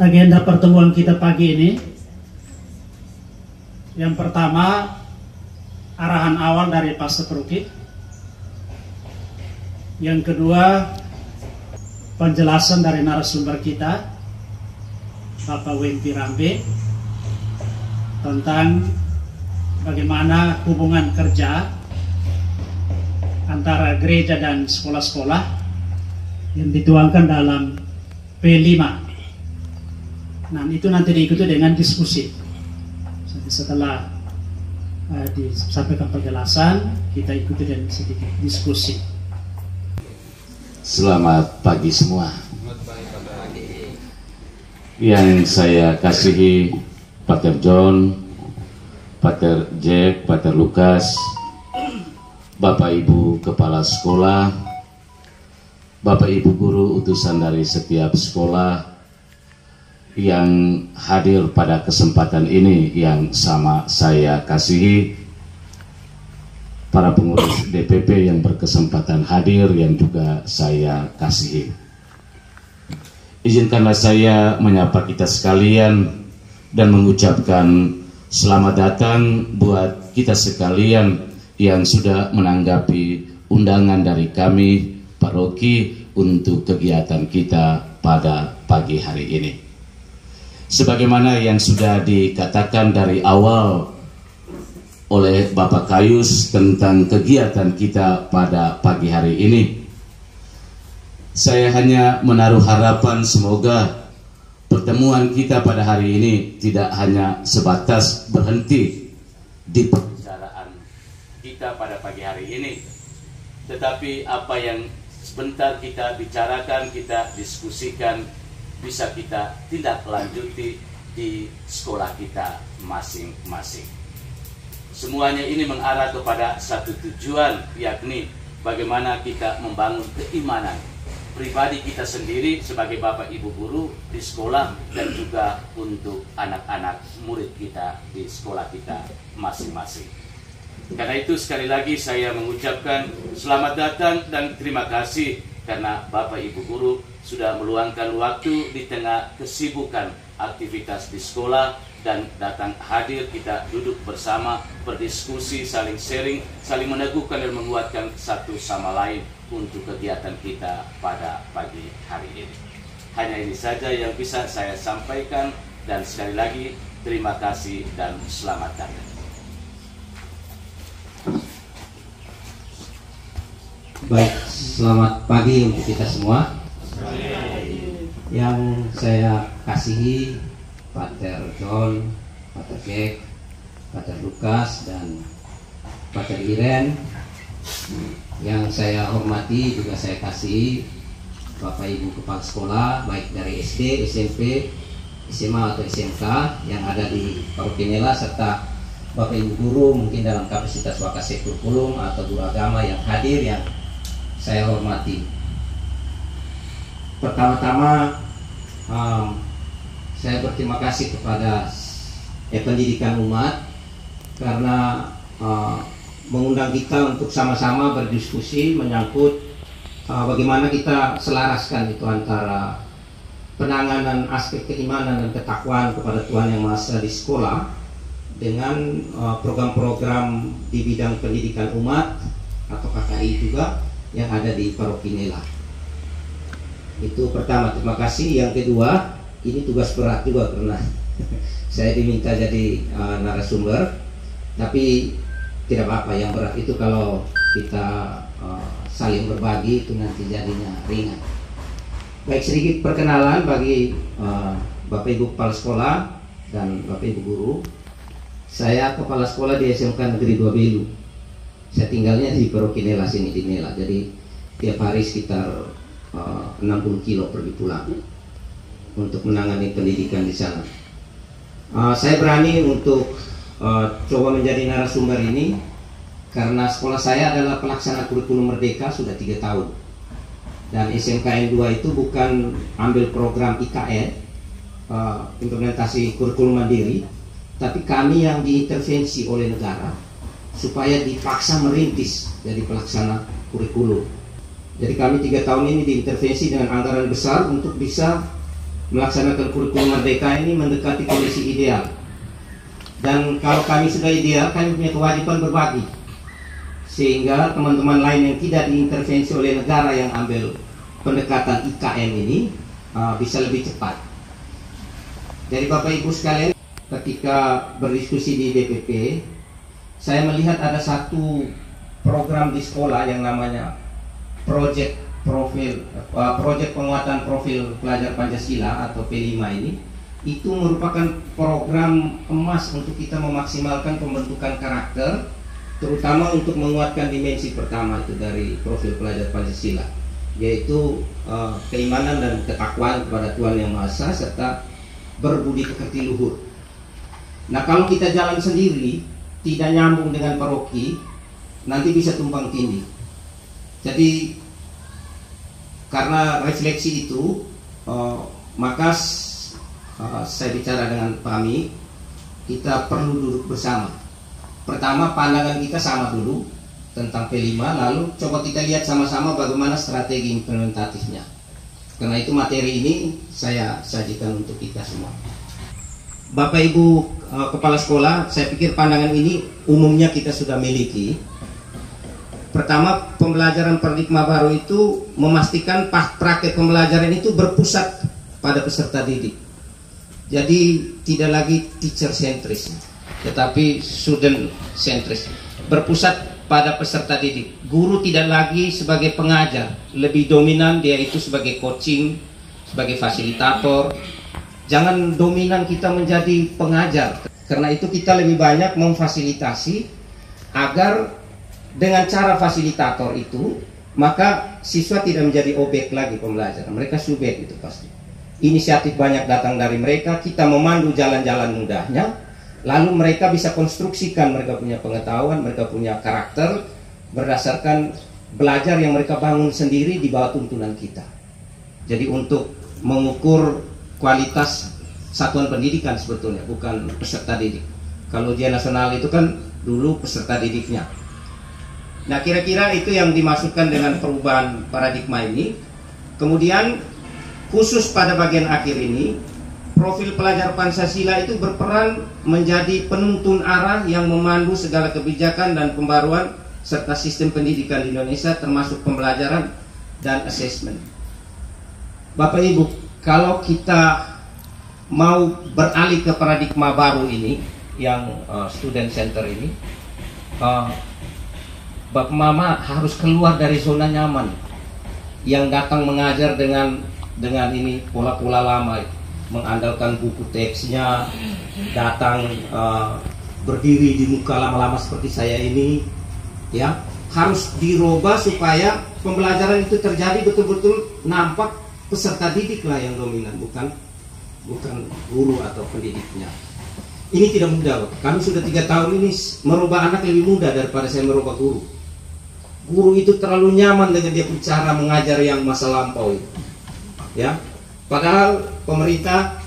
Agenda pertemuan kita pagi ini, yang pertama arahan awal dari Pastor Ruki, yang kedua penjelasan dari narasumber kita Bapak Wempi Rambe tentang bagaimana hubungan kerja antara gereja dan sekolah-sekolah yang dituangkan dalam P5. Nah, itu nanti diikuti dengan diskusi. Setelah disampaikan penjelasan, kita ikuti dengan sedikit diskusi. Selamat pagi semua. Yang saya kasihi Pater John, Pater Jack, Pater Lukas, Bapak Ibu Kepala Sekolah, Bapak Ibu Guru utusan dari setiap sekolah yang hadir pada kesempatan ini yang sama saya kasihi, para pengurus DPP yang berkesempatan hadir yang juga saya kasihi. Izinkanlah saya menyapa kita sekalian dan mengucapkan selamat datang buat kita sekalian yang sudah menanggapi undangan dari kami paroki untuk kegiatan kita pada pagi hari ini. Sebagaimana yang sudah dikatakan dari awal oleh Bapak Kayus tentang kegiatan kita pada pagi hari ini, saya hanya menaruh harapan semoga pertemuan kita pada hari ini tidak hanya sebatas berhenti di pembicaraan kita pada pagi hari ini, tetapi apa yang sebentar kita bicarakan, kita diskusikan, bisa kita tindak lanjuti di sekolah kita masing-masing. Semuanya ini mengarah kepada satu tujuan, yakni bagaimana kita membangun keimanan pribadi kita sendiri sebagai Bapak Ibu Guru di sekolah dan juga untuk anak-anak murid kita di sekolah kita masing-masing. Karena itu sekali lagi saya mengucapkan selamat datang dan terima kasih karena Bapak Ibu Guru sudah meluangkan waktu di tengah kesibukan aktivitas di sekolah dan datang hadir, kita duduk bersama, berdiskusi, saling sharing, saling meneguhkan dan menguatkan satu sama lain untuk kegiatan kita pada pagi hari ini. Hanya ini saja yang bisa saya sampaikan dan sekali lagi terima kasih dan selamat datang. Baik, selamat pagi untuk kita semua. Yang saya kasihi Pater John, Pater Jack, Pater Lukas, dan Pater Iren. Yang saya hormati juga saya kasihi Bapak Ibu Kepala Sekolah, baik dari SD, SMP, SMA atau SMK yang ada di Paroki Nela, serta Bapak Ibu Guru mungkin dalam kapasitas Wakasek Kurikulum atau guru agama yang hadir yang saya hormati. Pertama-tama saya berterima kasih kepada Pendidikan Umat karena mengundang kita untuk sama-sama berdiskusi menyangkut bagaimana kita selaraskan itu antara penanganan aspek keimanan dan ketakwaan kepada Tuhan Yang Maha Esa di sekolah dengan program-program di bidang pendidikan umat atau KKI juga yang ada di Paroki Nela. Itu pertama, terima kasih. Yang kedua, ini tugas berat juga karena saya diminta jadi narasumber, tapi tidak apa-apa. Yang berat itu kalau kita saling berbagi itu nanti jadinya ringan. Baik, sedikit perkenalan bagi Bapak Ibu Kepala Sekolah dan Bapak Ibu Guru. Saya Kepala Sekolah di SMK Negeri 2 Belu. Saya tinggalnya di Paroki Nela sini di Nela, jadi tiap hari sekitar 60 kilo pergi pulang untuk menangani pendidikan di sana. Saya berani untuk coba menjadi narasumber ini karena sekolah saya adalah pelaksana kurikulum merdeka sudah 3 tahun, dan SMKN 2 itu bukan ambil program IKN, implementasi kurikulum mandiri, tapi kami yang diintervensi oleh negara supaya dipaksa merintis jadi pelaksana kurikulum. Jadi kami 3 tahun ini diintervensi dengan anggaran besar untuk bisa melaksanakan kurikulum Merdeka ini mendekati kondisi ideal. Dan kalau kami sudah ideal, kami punya kewajiban berbagi, sehingga teman-teman lain yang tidak diintervensi oleh negara yang ambil pendekatan IKM ini bisa lebih cepat. Jadi Bapak Ibu sekalian, ketika berdiskusi di DPP, saya melihat ada satu program di sekolah yang namanya Project Penguatan Profil Pelajar Pancasila atau P5 ini. Itu merupakan program emas untuk kita memaksimalkan pembentukan karakter, terutama untuk menguatkan dimensi pertama itu dari profil pelajar Pancasila, yaitu keimanan dan ketakwaan kepada Tuhan Yang Maha Esa serta berbudi pekerti luhur. Nah, kalau kita jalan sendiri tidak nyambung dengan paroki, nanti bisa tumpang tindih. Jadi karena refleksi itu, maka saya bicara dengan kami, kita perlu duduk bersama. Pertama, pandangan kita sama dulu tentang P5, lalu coba kita lihat sama-sama bagaimana strategi implementatifnya. Karena itu materi ini saya sajikan untuk kita semua. Bapak Ibu Kepala Sekolah, saya pikir pandangan ini umumnya kita sudah miliki. Pertama, pembelajaran paradigma baru itu memastikan praktek pembelajaran itu berpusat pada peserta didik. Jadi tidak lagi teacher sentris, tetapi student sentris, berpusat pada peserta didik. Guru tidak lagi sebagai pengajar, lebih dominan dia itu sebagai coaching, sebagai fasilitator. Jangan dominan kita menjadi pengajar, karena itu kita lebih banyak memfasilitasi agar dengan cara fasilitator itu, maka siswa tidak menjadi objek lagi pembelajaran, mereka subjek itu pasti. Inisiatif banyak datang dari mereka, kita memandu jalan-jalan mudahnya, lalu mereka bisa konstruksikan, mereka punya pengetahuan, mereka punya karakter berdasarkan belajar yang mereka bangun sendiri di bawah tuntunan kita. Jadi untuk mengukur kualitas satuan pendidikan sebetulnya, bukan peserta didik. Kalau ujian nasional itu kan dulu peserta didiknya. Nah, kira-kira itu yang dimaksudkan dengan perubahan paradigma ini. Kemudian khusus pada bagian akhir ini, profil pelajar Pancasila itu berperan menjadi penuntun arah yang memandu segala kebijakan dan pembaruan serta sistem pendidikan di Indonesia, termasuk pembelajaran dan assessment. Bapak Ibu, kalau kita mau beralih ke paradigma baru ini, yang student center ini, Bapak Mama harus keluar dari zona nyaman yang datang mengajar dengan ini pola-pola lama, mengandalkan buku teksnya, datang berdiri di muka lama-lama seperti saya ini, ya harus dirubah supaya pembelajaran itu terjadi betul-betul nampak peserta didik lah yang dominan, bukan guru atau pendidiknya. Ini tidak mudah, kami sudah 3 tahun ini merubah anak lebih mudah daripada saya merubah guru. Guru itu terlalu nyaman dengan dia cara mengajar yang masa lampau itu. Ya, padahal pemerintah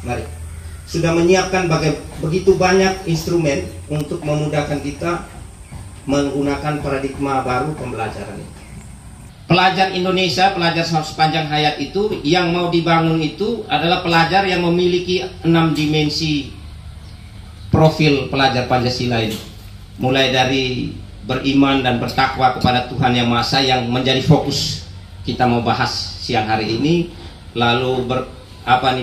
sudah menyiapkan begitu banyak instrumen untuk memudahkan kita menggunakan paradigma baru pembelajaran ini. Pelajar Indonesia, pelajar sepanjang hayat itu yang mau dibangun itu adalah pelajar yang memiliki 6 dimensi profil pelajar Pancasila ini. Mulai dari beriman dan bertakwa kepada Tuhan Yang Maha Esa yang menjadi fokus kita mau bahas siang hari ini, lalu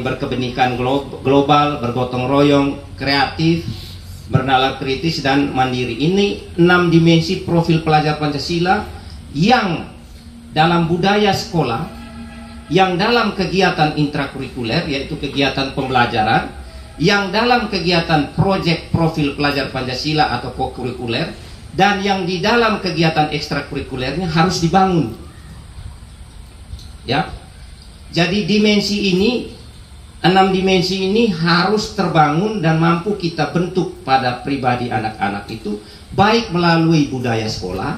berkebenekaan global, bergotong royong, kreatif, bernalar kritis dan mandiri. Ini 6 dimensi profil pelajar Pancasila yang dalam budaya sekolah, yang dalam kegiatan intrakurikuler yaitu kegiatan pembelajaran, yang dalam kegiatan proyek profil pelajar Pancasila atau kokurikuler, dan yang di dalam kegiatan ekstrakurikulernya harus dibangun. Ya. Jadi dimensi ini, 6 dimensi ini harus terbangun dan mampu kita bentuk pada pribadi anak-anak itu, baik melalui budaya sekolah,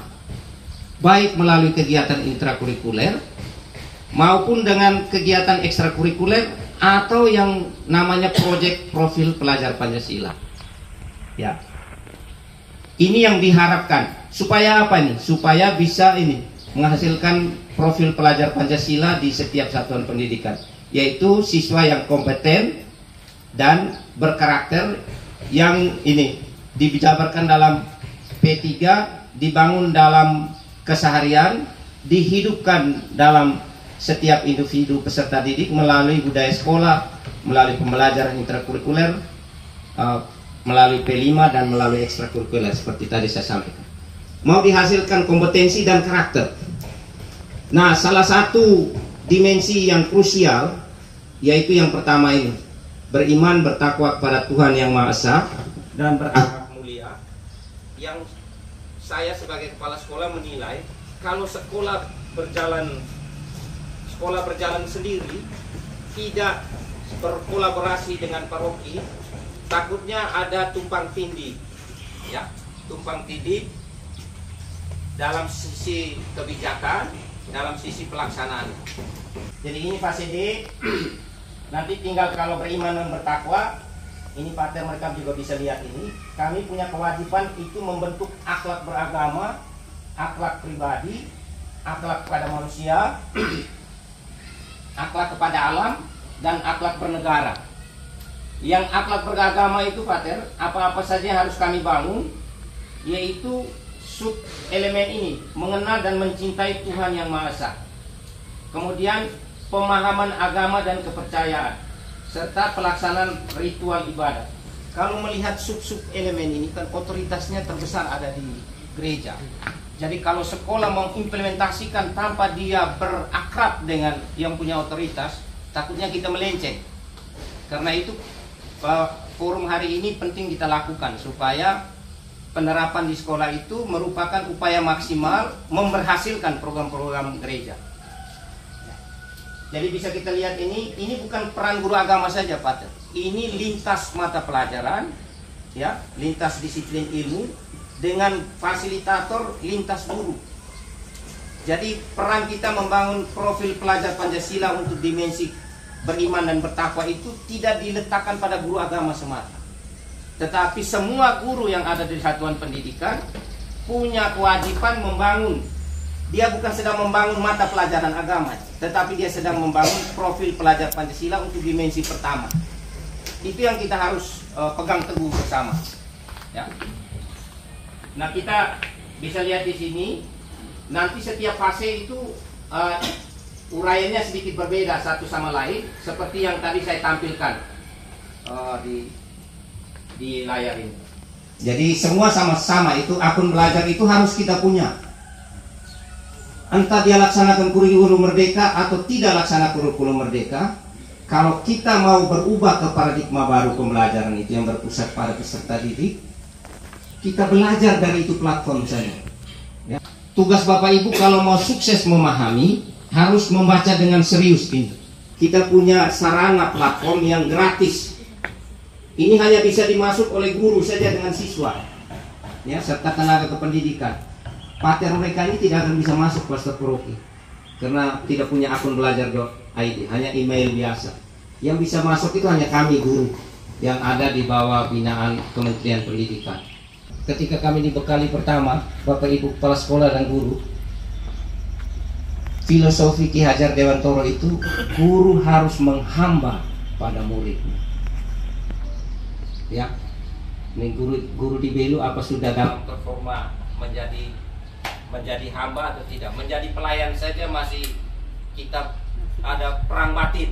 baik melalui kegiatan intrakurikuler, maupun dengan kegiatan ekstrakurikuler atau yang namanya proyek profil pelajar Pancasila. Ya. Ini yang diharapkan. Supaya apa nih? Supaya bisa ini menghasilkan profil pelajar Pancasila di setiap satuan pendidikan, yaitu siswa yang kompeten dan berkarakter, yang ini dijabarkan dalam P3, dibangun dalam keseharian, dihidupkan dalam setiap individu peserta didik melalui budaya sekolah, melalui pembelajaran intrakurikuler, melalui P5 dan melalui ekstrakurikuler seperti tadi saya sampaikan. Mau dihasilkan kompetensi dan karakter. Nah, salah satu dimensi yang krusial yaitu yang pertama ini, beriman bertakwa kepada Tuhan Yang Maha Esa dan berakhlak mulia. Yang saya sebagai kepala sekolah menilai, kalau sekolah berjalan sendiri, tidak berkolaborasi dengan paroki, takutnya ada tumpang tindih, ya, tumpang tindih dalam sisi kebijakan, dalam sisi pelaksanaan. Jadi ini fase D. Nanti tinggal kalau beriman dan bertakwa, ini partner mereka juga bisa lihat ini. Kami punya kewajiban itu membentuk akhlak beragama, akhlak pribadi, akhlak kepada manusia, akhlak kepada alam, dan akhlak bernegara. Yang akhlak beragama itu, Pater, apa-apa saja harus kami bangun, yaitu sub elemen ini, mengenal dan mencintai Tuhan Yang Maha Esa. Kemudian pemahaman agama dan kepercayaan, serta pelaksanaan ritual ibadah. Kalau melihat sub-sub elemen ini kan otoritasnya terbesar ada di gereja. Jadi kalau sekolah mau implementasikan tanpa dia berakrab dengan yang punya otoritas, takutnya kita melenceng. Karena itu forum hari ini penting kita lakukan supaya penerapan di sekolah itu merupakan upaya maksimal memberhasilkan program-program gereja. Jadi bisa kita lihat ini bukan peran guru agama saja, Pak. Ini lintas mata pelajaran, ya, lintas disiplin ilmu dengan fasilitator lintas guru. Jadi peran kita membangun profil pelajar Pancasila untuk dimensi beriman dan bertakwa itu tidak diletakkan pada guru agama semata. Tetapi semua guru yang ada di satuan pendidikan punya kewajiban membangun. Dia bukan sedang membangun mata pelajaran agama, tetapi dia sedang membangun profil pelajar Pancasila untuk dimensi pertama. Itu yang kita harus pegang teguh bersama. Ya. Nah, kita bisa lihat di sini. Nanti setiap fase itu uraiannya sedikit berbeda satu sama lain, seperti yang tadi saya tampilkan di layar ini. Jadi semua sama-sama itu akun belajar itu harus kita punya. Entah dia laksanakan kurikulum merdeka atau tidak laksanakan kurikulum merdeka, kalau kita mau berubah ke paradigma baru pembelajaran itu yang berpusat pada peserta didik, kita belajar dari itu platform saja. Ya. Tugas Bapak Ibu kalau mau sukses memahami, harus membaca dengan serius ini. Kita punya sarana platform yang gratis. Ini hanya bisa dimasuk oleh guru saja dengan siswa, ya, serta tenaga kependidikan. Pater mereka ini tidak akan bisa masuk kelas paroki karena tidak punya akun belajar.id, hanya email biasa. Yang bisa masuk itu hanya kami guru yang ada di bawah binaan Kementerian Pendidikan. Ketika kami dibekali pertama, Bapak Ibu kepala sekolah dan guru, filosofi Ki Hajar Dewantoro itu guru harus menghamba pada muridnya. Ya, ini guru di Belu apa sudah dalam performa menjadi hamba atau tidak, menjadi pelayan saja masih kita ada perang batin,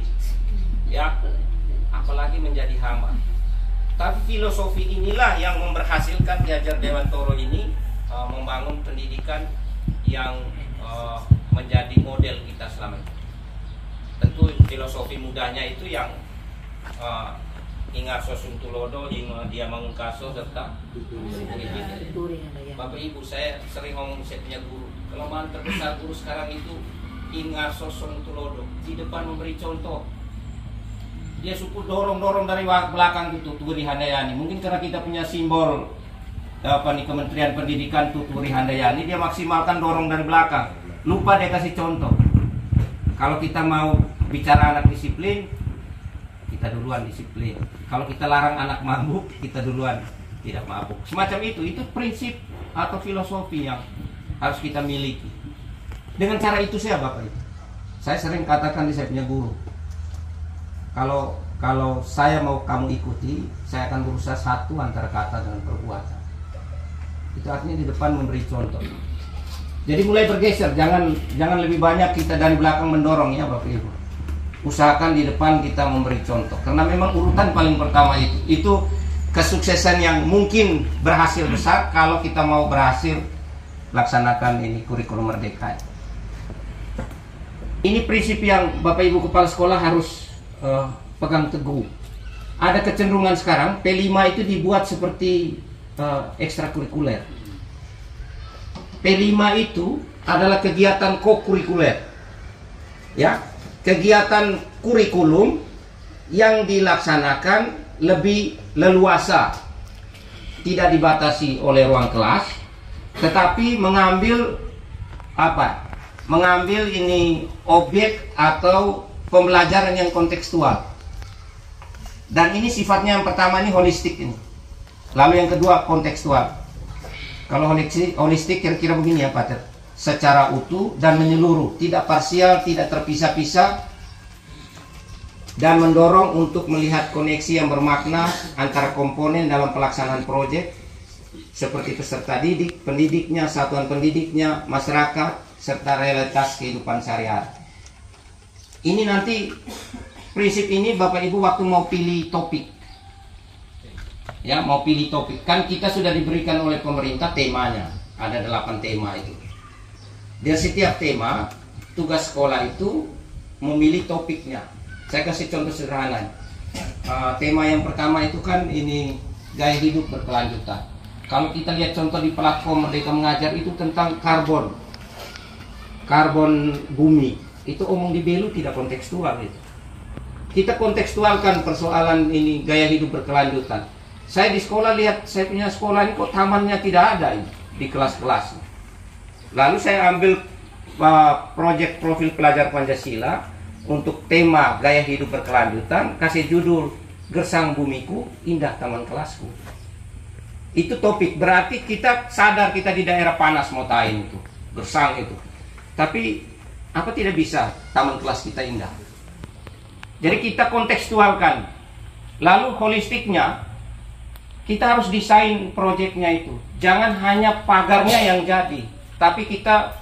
ya, apalagi menjadi hamba. Tapi filosofi inilah yang memberhasilkan Ki Hajar Dewantoro ini membangun pendidikan yang menjadi model kita selama ini. Tentu filosofi mudanya itu yang Ingar Sosung Tulodo, dia Mangungkaso, serta Bapak Ibu, saya sering ngomong saya punya guru. Kelemahan terbesar guru sekarang itu Ingar Sosung Tulodo, di depan memberi contoh. Dia suku dorong dari belakang gitu, Tuturi Handayani. Mungkin karena kita punya simbol Kementerian Pendidikan Tuturi Handayani, dia maksimalkan dorong dari belakang. Lupa dia kasih contoh. Kalau kita mau bicara anak disiplin, kita duluan disiplin. Kalau kita larang anak mabuk, kita duluan tidak mabuk. Semacam itu prinsip atau filosofi yang harus kita miliki. Dengan cara itu saya Bapak Ibu, saya sering katakan di saya punya guru, kalau saya mau kamu ikuti, saya akan berusaha satu antara kata dengan perbuatan. Itu artinya di depan memberi contoh. Jadi mulai bergeser, jangan lebih banyak kita dari belakang mendorong ya Bapak Ibu. Usahakan di depan kita memberi contoh, karena memang urutan paling pertama itu kesuksesan yang mungkin berhasil besar kalau kita mau berhasil laksanakan ini kurikulum merdeka. Ini prinsip yang Bapak Ibu kepala sekolah harus pegang teguh. Ada kecenderungan sekarang P5 itu dibuat seperti ekstrakurikuler. P5 itu adalah kegiatan kokurikuler, ya, kegiatan kurikulum yang dilaksanakan lebih leluasa, tidak dibatasi oleh ruang kelas, tetapi mengambil ini objek atau pembelajaran yang kontekstual. Dan ini sifatnya yang pertama ini holistik ini. Lalu yang kedua kontekstual. Kalau holistik kira-kira begini ya Pak Ter. Secara utuh dan menyeluruh, tidak parsial, tidak terpisah-pisah, dan mendorong untuk melihat koneksi yang bermakna antara komponen dalam pelaksanaan proyek seperti peserta didik, pendidiknya, satuan pendidiknya, masyarakat, serta realitas kehidupan sehari-hari. Ini nanti prinsip ini Bapak Ibu waktu mau pilih topik, ya, mau pilih topik, kan kita sudah diberikan oleh pemerintah temanya, ada 8 tema itu. Dari setiap tema, tugas sekolah itu memilih topiknya. Saya kasih contoh sederhana. Tema yang pertama itu kan ini gaya hidup berkelanjutan. Kalau kita lihat contoh di platform Merdeka Mengajar itu tentang karbon bumi. Itu omong di Belu tidak kontekstual itu. Kita kontekstualkan persoalan ini gaya hidup berkelanjutan. Saya di sekolah lihat, saya punya sekolah ini kok tamannya tidak ada ini di kelas-kelas. Lalu saya ambil proyek profil pelajar Pancasila untuk tema gaya hidup berkelanjutan, kasih judul Gersang Bumiku, Indah Taman Kelasku. Itu topik, berarti kita sadar kita di daerah panas Motain itu, gersang itu. Tapi apa tidak bisa taman kelas kita indah? Jadi kita kontekstualkan. Lalu holistiknya, kita harus desain proyeknya itu. Jangan hanya pagarnya yang jadi, tapi kita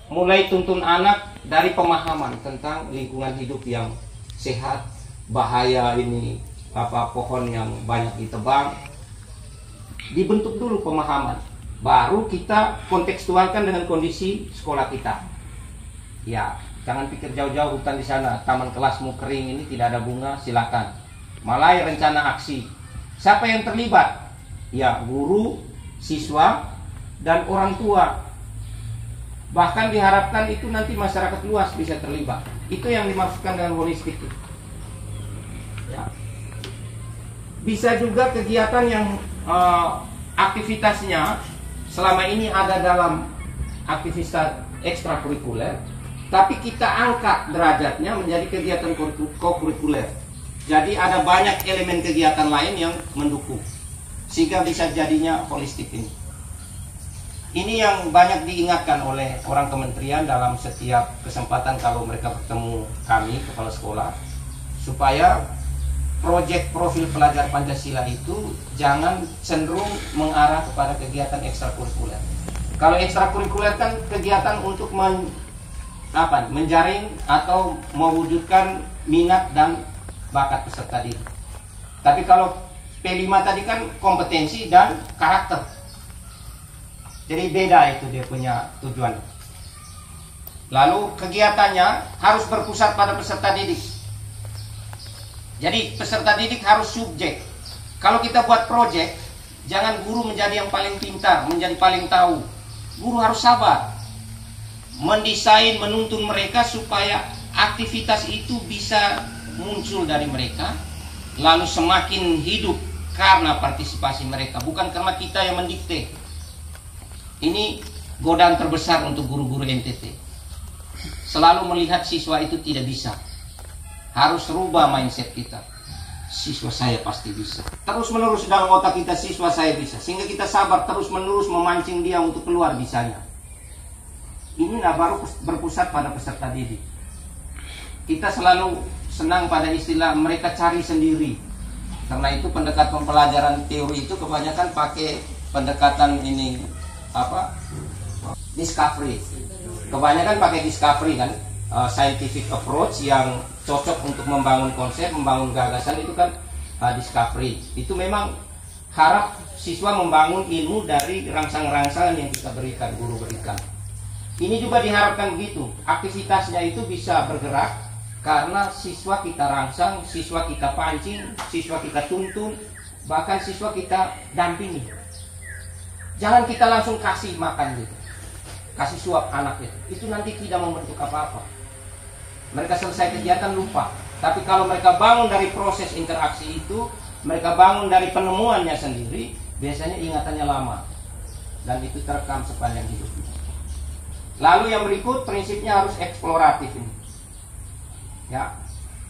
mulai tuntun anak dari pemahaman tentang lingkungan hidup yang sehat, bahaya ini pohon yang banyak ditebang. Dibentuk dulu pemahaman, baru kita kontekstualkan dengan kondisi sekolah kita. Ya, jangan pikir jauh-jauh hutan di sana, taman kelasmu kering ini tidak ada bunga, silakan. Malah rencana aksi. Siapa yang terlibat? Ya, guru, siswa, dan orang tua. Bahkan diharapkan itu nanti masyarakat luas bisa terlibat. Itu yang dimaksudkan dengan holistik. Ya. Bisa juga kegiatan yang aktivitasnya selama ini ada dalam aktivitas ekstrakurikuler, tapi kita angkat derajatnya menjadi kegiatan kokurikuler. Jadi ada banyak elemen kegiatan lain yang mendukung, sehingga bisa jadinya holistik ini. Ini yang banyak diingatkan oleh orang kementerian dalam setiap kesempatan kalau mereka bertemu kami, kepala sekolah, supaya proyek profil pelajar Pancasila itu jangan cenderung mengarah kepada kegiatan ekstrakurikuler. Kalau ekstrakurikuler kan kegiatan untuk menjaring atau mewujudkan minat dan bakat peserta didik. Tapi kalau P5 tadi kan kompetensi dan karakter. Jadi beda itu dia punya tujuan. Lalu kegiatannya harus berpusat pada peserta didik. Jadi peserta didik harus subjek. Kalau kita buat proyek, jangan guru menjadi yang paling pintar, menjadi paling tahu. Guru harus sabar, mendesain, menuntun mereka supaya aktivitas itu bisa muncul dari mereka, lalu semakin hidup karena partisipasi mereka, bukan karena kita yang mendikte. Ini godaan terbesar untuk guru-guru NTT. Selalu melihat siswa itu tidak bisa. Harus rubah mindset kita. Siswa saya pasti bisa. Terus menerus dalam otak kita siswa saya bisa. Sehingga kita sabar terus menerus memancing dia untuk keluar bisanya. ini baru berpusat pada peserta didik. Kita selalu senang pada istilah mereka cari sendiri. Karena itu pendekatan pembelajaran teori itu kebanyakan pakai pendekatan ini discovery. Kebanyakan pakai discovery kan, scientific approach yang cocok untuk membangun konsep, membangun gagasan itu kan discovery. Itu memang harap siswa membangun ilmu dari rangsang-rangsangan yang kita berikan, guru berikan. Ini juga diharapkan begitu. Aktivitasnya itu bisa bergerak karena siswa kita rangsang, siswa kita pancing, siswa kita tuntun, bahkan siswa kita dampingi. Jangan kita langsung kasih makan gitu, kasih suap anak itu nanti tidak membentuk apa-apa. Mereka selesai kegiatan lupa. Tapi kalau mereka bangun dari proses interaksi itu, mereka bangun dari penemuannya sendiri, biasanya ingatannya lama dan itu terekam sepanjang hidupnya. Lalu yang berikut prinsipnya harus eksploratif ini. Ya,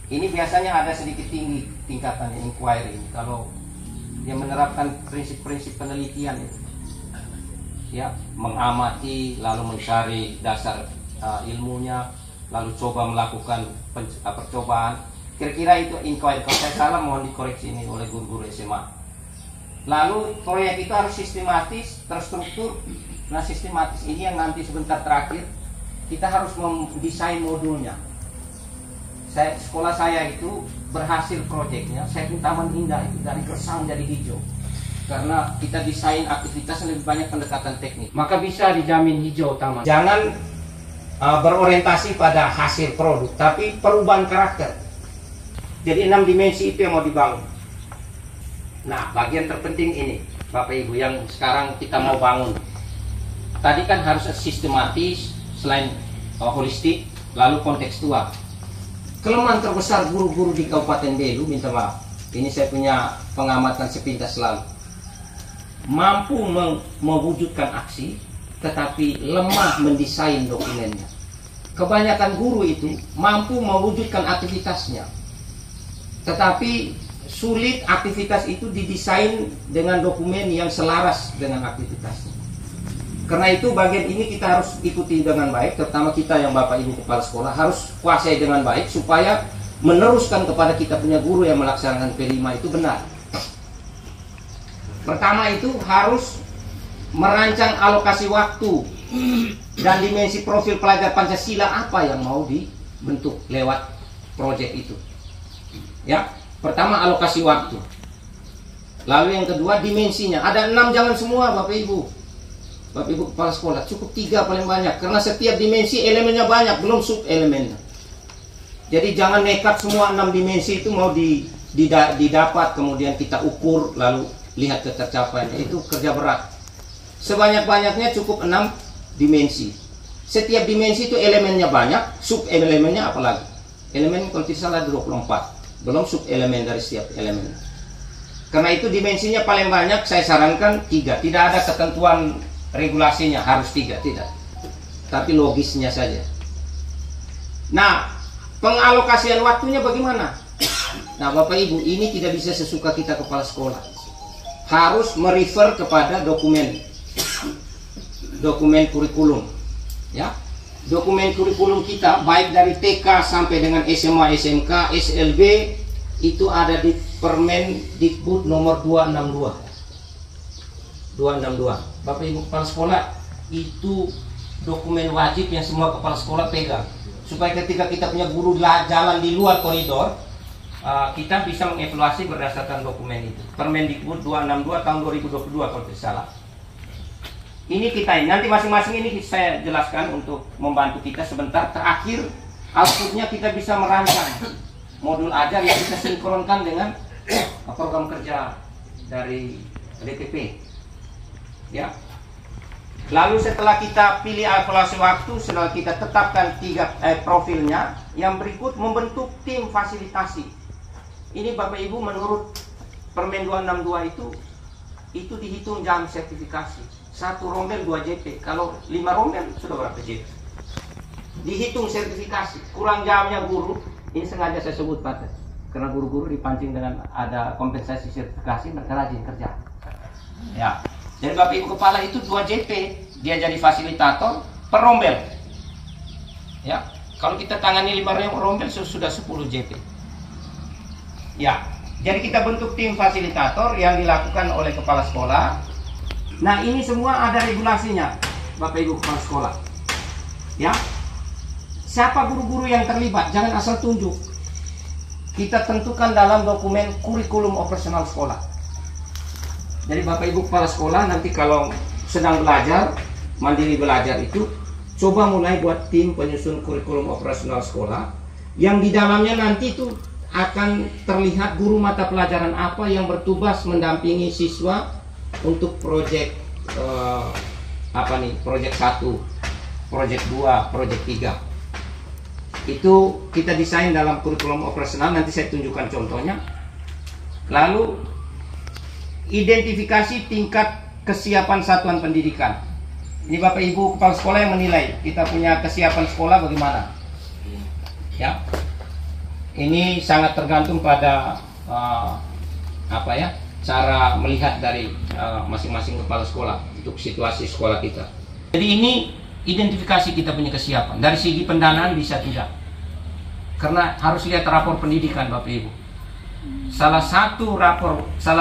ini biasanya ada sedikit tinggi tingkatannya inquiry ini. Kalau dia menerapkan prinsip-prinsip penelitian itu, ya, mengamati lalu mencari dasar ilmunya, lalu coba melakukan percobaan. Kira-kira itu inquiry. Kalau saya salah mohon dikoreksi ini oleh guru-guru SMA. Lalu proyek itu harus sistematis, terstruktur. Nah, sistematis ini yang nanti sebentar terakhir kita harus mendesain modulnya. Sekolah saya itu berhasil proyeknya, saya pun Taman Indah itu dari gersang jadi hijau. Karena kita desain aktivitas lebih banyak pendekatan teknik, maka bisa dijamin hijau taman. Jangan berorientasi pada hasil produk, tapi perubahan karakter. Jadi 6 dimensi itu yang mau dibangun. Nah, bagian terpenting ini, Bapak Ibu, yang sekarang kita mau bangun. Tadi kan harus sistematis, selain holistik, lalu kontekstual. Kelemahan terbesar guru-guru di Kabupaten Belu, minta maaf, ini saya punya pengamatan sepintas selalu, mampu mewujudkan aksi, tetapi lemah mendesain dokumennya. Kebanyakan guru itu mampu mewujudkan aktivitasnya, tetapi sulit aktivitas itu didesain dengan dokumen yang selaras dengan aktivitasnya. Karena itu bagian ini kita harus ikuti dengan baik, terutama kita yang Bapak Ibu Kepala Sekolah harus kuasai dengan baik supaya meneruskan kepada kita punya guru yang melaksanakan P5 itu benar. Pertama itu harus merancang alokasi waktu dan dimensi profil pelajar Pancasila apa yang mau dibentuk lewat proyek itu. Ya, pertama alokasi waktu. Lalu yang kedua dimensinya. Ada 6, jangan semua Bapak Ibu. Bapak Ibu Kepala Sekolah, cukup 3 paling banyak. Karena setiap dimensi elemennya banyak, belum sub elemennya. Jadi jangan nekat semua 6 dimensi itu mau didapat, kemudian kita ukur, lalu lihat ketercapaiannya. Itu kerja berat. Sebanyak-banyaknya cukup 6 dimensi. Setiap dimensi itu elemennya banyak, sub elemennya apalagi. Elemen kalau tidak salah 24. Belum sub elemen dari setiap elemen. Karena itu dimensinya paling banyak, saya sarankan 3. Tidak ada ketentuan regulasinya harus 3, tidak, tapi logisnya saja. Nah, pengalokasian waktunya bagaimana? Nah, Bapak Ibu, ini tidak bisa sesuka kita kepala sekolah, harus merefer kepada dokumen kurikulum, ya. Dokumen kurikulum kita baik dari TK sampai dengan SMA, SMK, SLB itu ada di Permendikbud nomor 262. Bapak Ibu Kepala Sekolah, itu dokumen wajib yang semua kepala sekolah pegang, supaya ketika kita punya guru jalan di luar koridor, kita bisa mengevaluasi berdasarkan dokumen itu. Permendikbud 262 tahun 2022 kalau tidak salah. Ini kita nanti masing-masing ini saya jelaskan untuk membantu kita sebentar. Terakhir outputnya kita bisa merancang modul ajar yang kita sinkronkan dengan program kerja dari DPP. Ya. Lalu setelah kita pilih alokasi waktu, setelah kita tetapkan 3 profilnya, yang berikut membentuk tim fasilitasi. Ini Bapak Ibu menurut Permen 262 itu dihitung jam sertifikasi. 1 rombel 2 JP. Kalau 5 rombel sudah berapa JP? Dihitung sertifikasi. Kurang jamnya guru. Ini sengaja saya sebut Pak, karena guru-guru dipancing dengan ada kompensasi sertifikasi, mereka rajin kerja. Ya. Jadi Bapak Ibu Kepala itu 2 JP, dia jadi fasilitator per rombel. Ya, kalau kita tangani 5 rombel sudah 10 JP. Ya, jadi kita bentuk tim fasilitator yang dilakukan oleh kepala sekolah. Nah, ini semua ada regulasinya, Bapak Ibu kepala sekolah. Ya, siapa guru-guru yang terlibat, jangan asal tunjuk. Kita tentukan dalam dokumen kurikulum operasional sekolah. Jadi Bapak Ibu kepala sekolah nanti kalau sedang belajar, mandiri belajar itu, coba mulai buat tim penyusun kurikulum operasional sekolah, yang di dalamnya nanti itu akan terlihat guru mata pelajaran apa yang bertugas mendampingi siswa untuk proyek proyek 1, proyek 2, proyek 3. Itu kita desain dalam kurikulum operasional, nanti saya tunjukkan contohnya. Lalu identifikasi tingkat kesiapan satuan pendidikan. Ini Bapak Ibu kepala sekolah yang menilai kita punya kesiapan sekolah bagaimana. Ya. Ini sangat tergantung pada cara melihat dari masing-masing kepala sekolah untuk situasi sekolah kita. Jadi ini identifikasi kita punya kesiapan. Dari segi pendanaan bisa tidak, karena harus lihat rapor pendidikan Bapak Ibu. Salah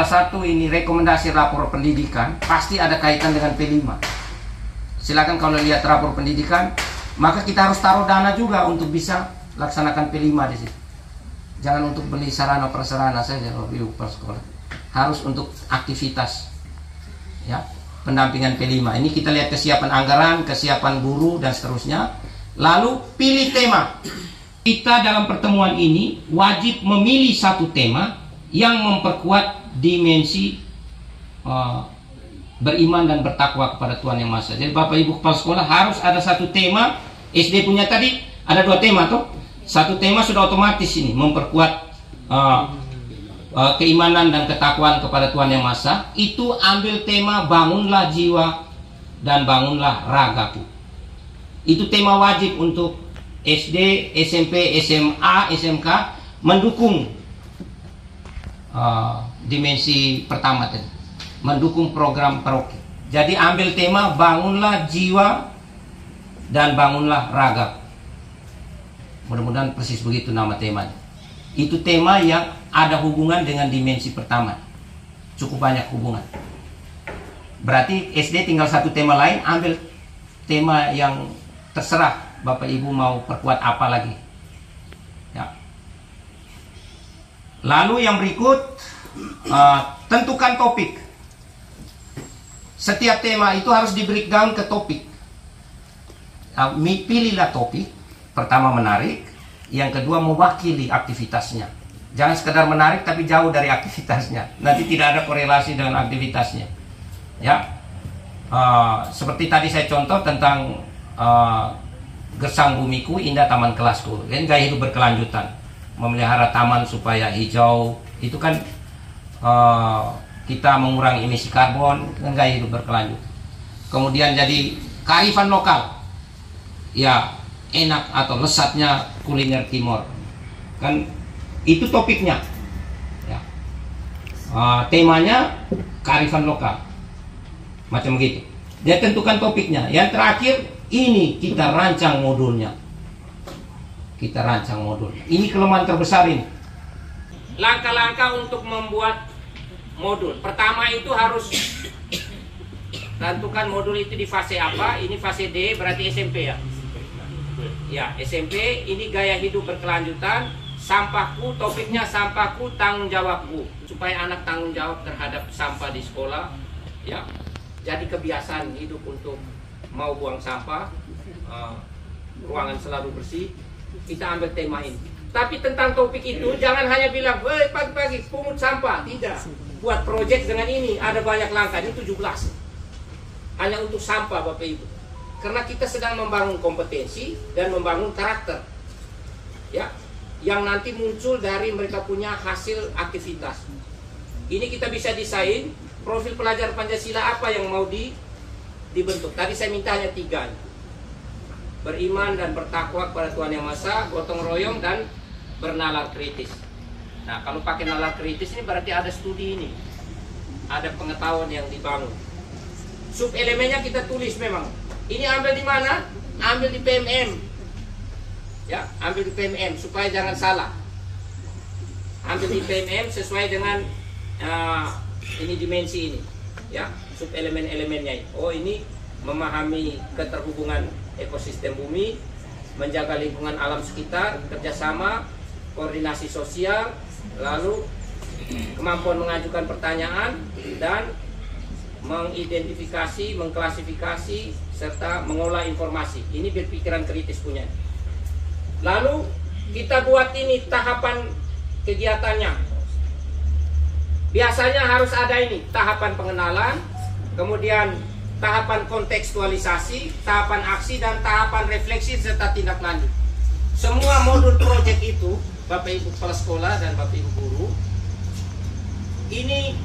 satu ini rekomendasi rapor pendidikan pasti ada kaitan dengan P5. Silakan kalau lihat rapor pendidikan, maka kita harus taruh dana juga untuk bisa laksanakan P5 di situ. Jangan untuk beli sarana prasarana saja Bapak Ibu kepala sekolah. Harus untuk aktivitas. Ya, pendampingan P5. Ini kita lihat kesiapan anggaran, kesiapan guru dan seterusnya. Lalu pilih tema. Kita dalam pertemuan ini wajib memilih satu tema yang memperkuat dimensi beriman dan bertakwa kepada Tuhan Yang Maha Esa. Jadi Bapak Ibu kepala sekolah harus ada satu tema. SD punya tadi ada 2 tema toh. Satu tema sudah otomatis ini memperkuat keimanan dan ketakwaan kepada Tuhan Yang Maha Esa. Itu ambil tema bangunlah jiwa dan bangunlah ragaku. Itu tema wajib untuk SD, SMP, SMA, SMK mendukung dimensi pertama tadi, mendukung program paroki. Jadi ambil tema bangunlah jiwa dan bangunlah ragaku. Mudah-mudahan persis begitu nama temanya. Itu tema yang ada hubungan dengan dimensi pertama. Cukup banyak hubungan. Berarti SD tinggal satu tema lain, ambil tema yang terserah Bapak Ibu mau perkuat apa lagi. Ya. Lalu yang berikut, tentukan topik. Setiap tema itu harus di breakdown ke topik. Pilihlah topik. Pertama menarik, yang kedua mewakili aktivitasnya. Jangan sekedar menarik tapi jauh dari aktivitasnya. Nanti tidak ada korelasi dengan aktivitasnya. Ya, seperti tadi saya contoh tentang gersang bumiku, indah taman kelasku. Ini gaya hidup berkelanjutan, memelihara taman supaya hijau. Itu kan kita mengurangi emisi karbon, kan gaya hidup berkelanjutan. Kemudian jadi kearifan lokal. Ya, enak atau lesatnya kuliner Timor, kan itu topiknya. Ya. Temanya kearifan lokal, macam begitu. Dia tentukan topiknya. Yang terakhir ini kita rancang modulnya. Kita rancang modul. Ini kelemahan terbesar ini. Langkah-langkah untuk membuat modul. Pertama itu harus tentukan modul itu di fase apa. Ini fase D, berarti SMP ya. Ya, SMP ini gaya hidup berkelanjutan. Sampahku, topiknya sampahku, tanggung jawabku, supaya anak tanggung jawab terhadap sampah di sekolah. Ya, jadi kebiasaan hidup untuk mau buang sampah, ruangan selalu bersih. Kita ambil tema ini. Tapi tentang topik itu jangan hanya bilang, pagi-pagi pungut sampah. Tidak. Buat proyek dengan ini ada banyak langkah. Ini 17. Hanya untuk sampah Bapak Ibu. Karena kita sedang membangun kompetensi dan membangun karakter, ya, yang nanti muncul dari mereka punya hasil aktivitas. Ini kita bisa desain profil pelajar Pancasila apa yang mau dibentuk. Tadi saya minta hanya 3, beriman dan bertakwa kepada Tuhan Yang Maha Esa, gotong royong dan bernalar kritis. Nah, kalau pakai nalar kritis ini berarti ada studi ini, ada pengetahuan yang dibangun. Sub elemennya kita tulis memang. Ini ambil di mana? Ambil di PMM. Ya, ambil di PMM supaya jangan salah. Ambil di PMM sesuai dengan ini dimensi ini, ya, sub elemen-elemennya. Oh, ini memahami keterhubungan ekosistem bumi, menjaga lingkungan alam sekitar, kerjasama, koordinasi sosial, lalu kemampuan mengajukan pertanyaan dan mengidentifikasi, mengklasifikasi, serta mengolah informasi. Ini berpikiran kritis punya. Lalu kita buat ini tahapan kegiatannya. Biasanya harus ada ini tahapan pengenalan, kemudian tahapan kontekstualisasi, tahapan aksi, dan tahapan refleksi serta tindak lanjut. Semua modul proyek itu, Bapak Ibu kepala sekolah dan Bapak Ibu guru, ini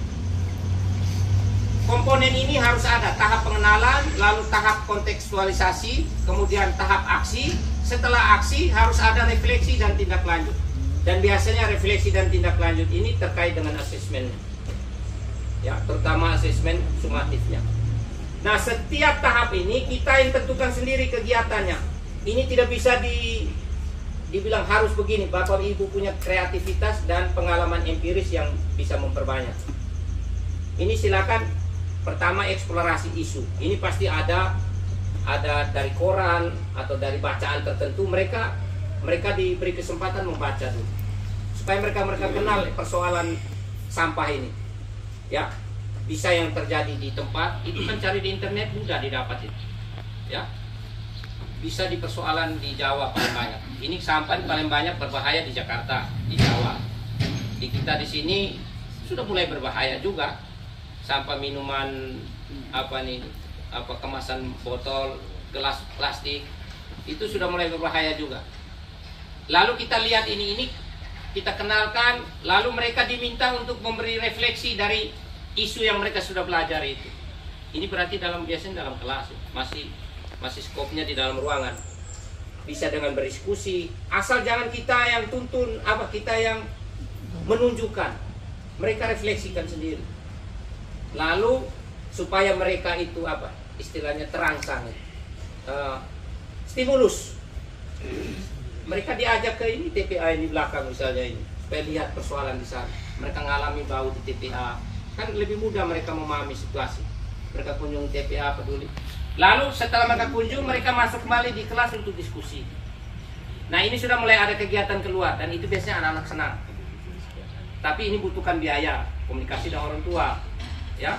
komponen ini harus ada tahap pengenalan, lalu tahap kontekstualisasi, kemudian tahap aksi. Setelah aksi harus ada refleksi dan tindak lanjut. Dan biasanya refleksi dan tindak lanjut ini terkait dengan asesmen, ya, terutama asesmen sumatifnya. Nah, setiap tahap ini kita yang tentukan sendiri kegiatannya. Ini tidak bisa dibilang harus begini. Bapak Ibu punya kreativitas dan pengalaman empiris yang bisa memperbanyak. Ini silakan. Pertama, eksplorasi isu. Ini pasti ada dari koran atau dari bacaan tertentu. Mereka diberi kesempatan membaca dulu supaya mereka kenal persoalan sampah ini, ya. Bisa yang terjadi di tempat itu kan cari di internet mudah didapat itu, ya. Bisa di persoalan di Jawa paling banyak. Ini sampah paling banyak berbahaya di Jakarta, di Jawa. Di kita di sini sudah mulai berbahaya juga. Sampah minuman kemasan botol, gelas plastik itu sudah mulai berbahaya juga. Lalu kita lihat ini kita kenalkan, lalu mereka diminta untuk memberi refleksi dari isu yang mereka sudah belajar itu. Ini berarti biasanya dalam kelas, masih skopnya di dalam ruangan. Bisa dengan berdiskusi, asal jangan kita yang tuntun, kita yang menunjukkan. Mereka refleksikan sendiri. Lalu supaya mereka itu istilahnya terangsang, stimulus. Mereka diajak ke ini TPA ini belakang misalnya ini, supaya lihat persoalan di sana. Mereka ngalami bau di TPA, kan lebih mudah mereka memahami situasi. Mereka kunjung TPA peduli. Lalu setelah mereka kunjung, mereka masuk kembali di kelas untuk diskusi. Nah, ini sudah mulai ada kegiatan keluar, dan itu biasanya anak-anak senang. Tapi ini butuhkan biaya, komunikasi dengan orang tua, ya.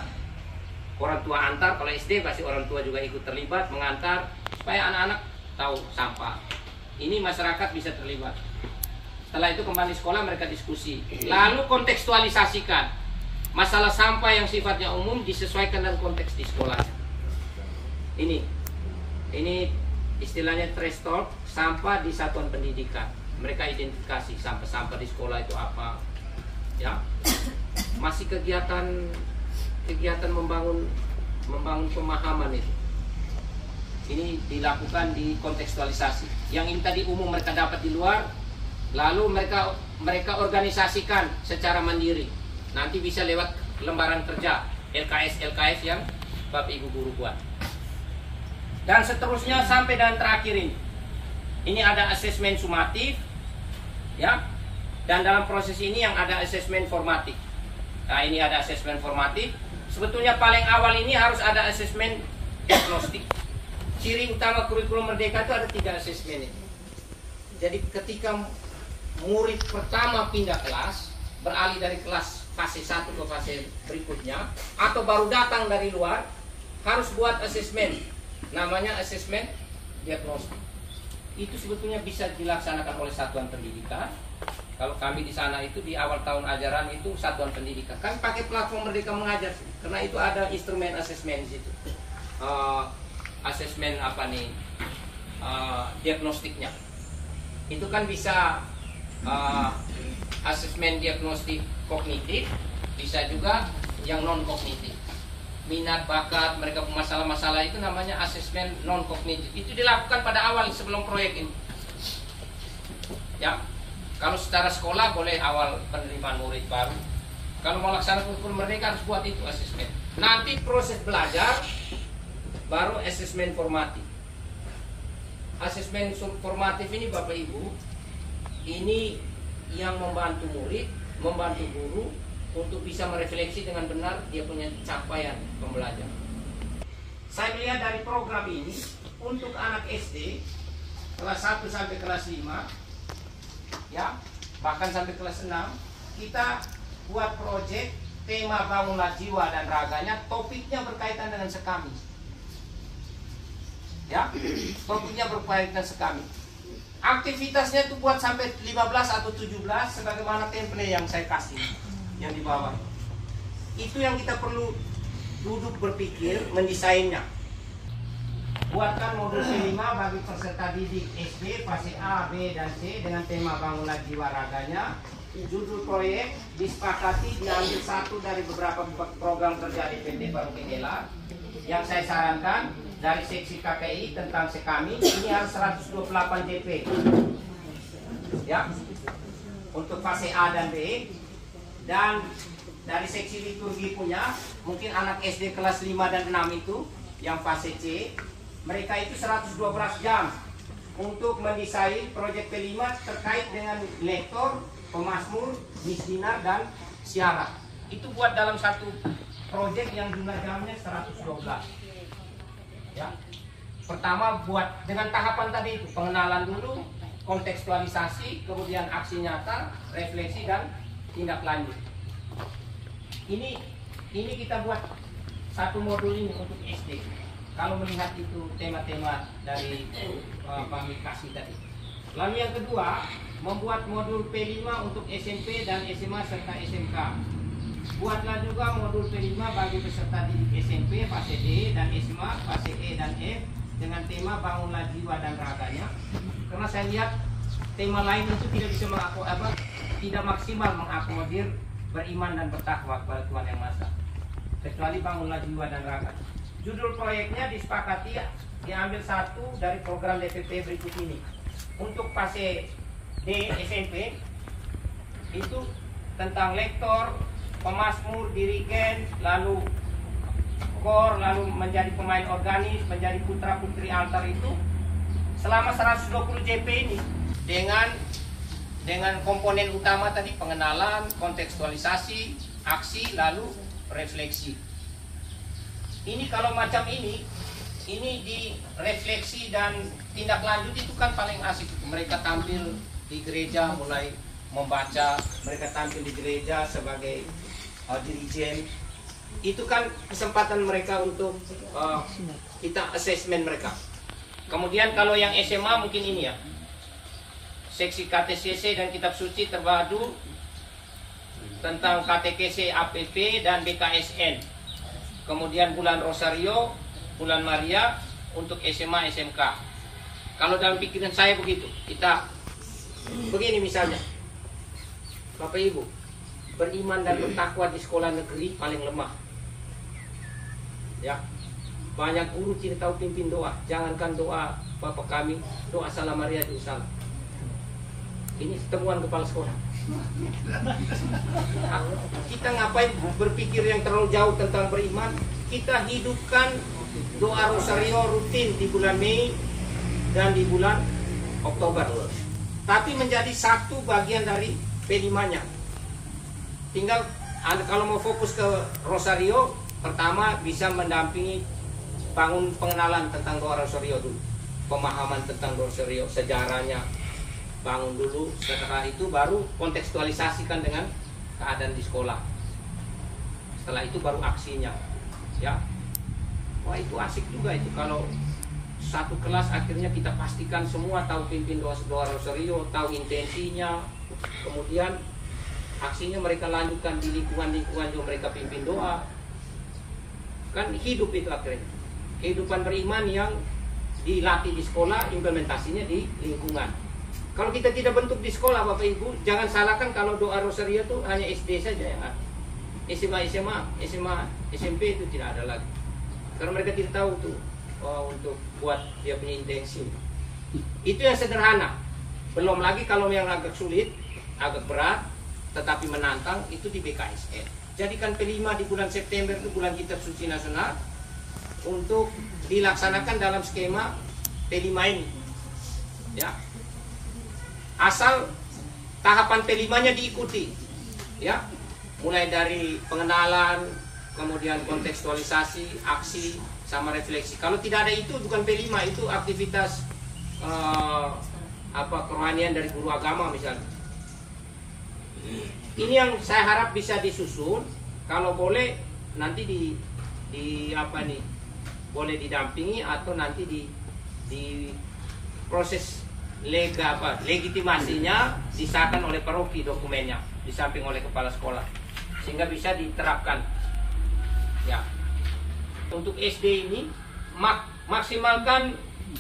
Orang tua antar, kalau SD pasti orang tua juga ikut terlibat mengantar supaya anak-anak tahu sampah. Ini masyarakat bisa terlibat. Setelah itu kembali sekolah mereka diskusi. Lalu kontekstualisasikan masalah sampah yang sifatnya umum disesuaikan dengan konteks di sekolah. Ini istilahnya trash talk, sampah di satuan pendidikan. Mereka identifikasi sampah-sampah di sekolah itu apa, ya. Masih kegiatan membangun pemahaman itu. Ini dilakukan di kontekstualisasi. Yang ini tadi umum mereka dapat di luar, lalu mereka organisasikan secara mandiri. Nanti bisa lewat lembaran kerja, LKS yang Bapak Ibu guru buat. Dan seterusnya sampai dan terakhir ini. Ini ada asesmen sumatif, ya. Dan dalam proses ini yang ada asesmen formatif. Nah, ini ada asesmen formatif. Sebetulnya paling awal ini harus ada asesmen diagnostik. Ciri utama kurikulum Merdeka itu ada 3 asesmen ini. Jadi ketika murid pertama pindah kelas, beralih dari kelas fase 1 ke fase berikutnya, atau baru datang dari luar, harus buat asesmen. Namanya asesmen diagnostik. Itu sebetulnya bisa dilaksanakan oleh satuan pendidikan. Kalau kami di sana itu di awal tahun ajaran itu satuan pendidikan. Kan pakai platform Merdeka Mengajar, karena itu ada instrumen asesmen di situ. Asesmen diagnostiknya itu kan bisa asesmen diagnostik kognitif, bisa juga yang non kognitif, minat bakat mereka masalah-masalah itu namanya asesmen non kognitif. Itu dilakukan pada awal sebelum proyek ini, ya. Kalau secara sekolah boleh awal penerimaan murid baru. Kalau mau laksanakan kurikulum Merdeka harus buat itu asesmen. Nanti proses belajar baru asesmen formatif. asesmen formatif ini Bapak Ibu, ini yang membantu murid, membantu guru untuk bisa merefleksi dengan benar dia punya capaian pembelajaran. Saya melihat dari program ini untuk anak SD kelas 1 sampai kelas 5, ya, bahkan sampai kelas 6, kita buat proyek tema bangunlah jiwa dan raganya, topiknya berkaitan dengan sekami. Ya, topiknya berkaitan sekami. Aktivitasnya itu buat sampai 15 atau 17 sebagaimana template yang saya kasih yang di bawah. Itu yang kita perlu duduk berpikir mendesainnya. Buatkan modul C5 bagi peserta didik SD fase A, B, dan C dengan tema bangunlah jiwa raganya. Judul proyek disepakati diambil satu dari beberapa program kerja di PT Baru Kendela. Yang saya sarankan dari seksi KKI tentang sekami ini harus 128 JP. Ya. Untuk fase A dan B. Dan dari seksi liturgi punya mungkin anak SD kelas 5 dan 6 itu yang fase C, mereka itu 112 jam untuk mendesain proyek P5 terkait dengan lektor, pemazmur, misdinar, dan siaran. Itu buat dalam satu proyek yang jumlah jamnya 112. Ya. Pertama buat dengan tahapan tadi itu, pengenalan dulu, kontekstualisasi, kemudian aksi nyata, refleksi, dan tindak lanjut. Ini kita buat satu modul ini untuk SD. Kalau melihat itu tema-tema dari kami kasih tadi. Lalu yang kedua, membuat modul P5 untuk SMP dan SMA serta SMK. Buatlah juga modul P5 bagi peserta didik SMP fase D dan SMA fase E dan F dengan tema bangunlah jiwa dan raganya. Karena saya lihat tema lain itu tidak bisa tidak maksimal mengakomodir beriman dan bertakwa kepada Tuhan Yang Maha Esa, kecuali bangunlah jiwa dan raga. Judul proyeknya disepakati diambil satu dari program DPP berikut ini. Untuk fase D SMP itu tentang lektor, pemazmur, dirigen, lalu kor, lalu menjadi pemain organis, menjadi putra putri altar itu selama 120 JP ini dengan komponen utama tadi pengenalan, kontekstualisasi, aksi, lalu refleksi. Ini kalau macam ini di refleksi dan tindak lanjut itu kan paling asik. Mereka tampil di gereja mulai membaca, mereka tampil di gereja sebagai dirijen. Itu kan kesempatan mereka untuk kita asesmen mereka. Kemudian kalau yang SMA mungkin ini ya, seksi KTCC dan kitab suci terpadu tentang KTKC APP dan BKSN. Kemudian bulan Rosario, bulan Maria untuk SMA SMK. Kalau dalam pikiran saya begitu, kita begini misalnya, Bapak Ibu, beriman dan bertakwa di sekolah negeri paling lemah. Ya, banyak guru tidak tahu pimpin doa. Jangankan doa Bapak kami, doa Salam Maria diusaha. Ini temuan kepala sekolah. Kita ngapain berpikir yang terlalu jauh tentang beriman? Kita hidupkan doa Rosario rutin di bulan Mei dan di bulan Oktober. Tapi menjadi satu bagian dari P5-nya. Tinggal kalau mau fokus ke Rosario, pertama bisa mendampingi bangun pengenalan tentang doa Rosario dulu. Pemahaman tentang Rosario, sejarahnya, bangun dulu, setelah itu baru kontekstualisasikan dengan keadaan di sekolah. Setelah itu baru aksinya. Ya. Wah, itu asik juga itu kalau satu kelas akhirnya kita pastikan semua tahu pimpin doa Rosario, tahu intensinya, kemudian aksinya mereka lanjutkan di lingkungan-lingkungan yang mereka pimpin doa. Kan hidup itu akhirnya. Kehidupan beriman yang dilatih di sekolah, implementasinya di lingkungan. Kalau kita tidak bentuk di sekolah, Bapak Ibu, jangan salahkan kalau doa Rosario itu hanya SD saja ya. SMA, SMP itu tidak ada lagi. Karena mereka tidak tahu tuh untuk buat dia punya intensi. Itu yang sederhana. Belum lagi kalau yang agak sulit, agak berat, tetapi menantang itu di BKSN. Jadikan P5 di bulan September itu bulan Kitab Suci Nasional untuk dilaksanakan dalam skema P5 ini. ya, asal tahapan P5-nya diikuti, ya, mulai dari pengenalan, kemudian kontekstualisasi, aksi, sama refleksi. Kalau tidak ada itu bukan P5, itu aktivitas kerohanian dari guru agama misalnya. Ini yang saya harap bisa disusun. Kalau boleh nanti boleh didampingi atau nanti di proses legitimasinya disahkan oleh paroki dokumennya di samping oleh kepala sekolah sehingga bisa diterapkan. Ya. Untuk SD ini maksimalkan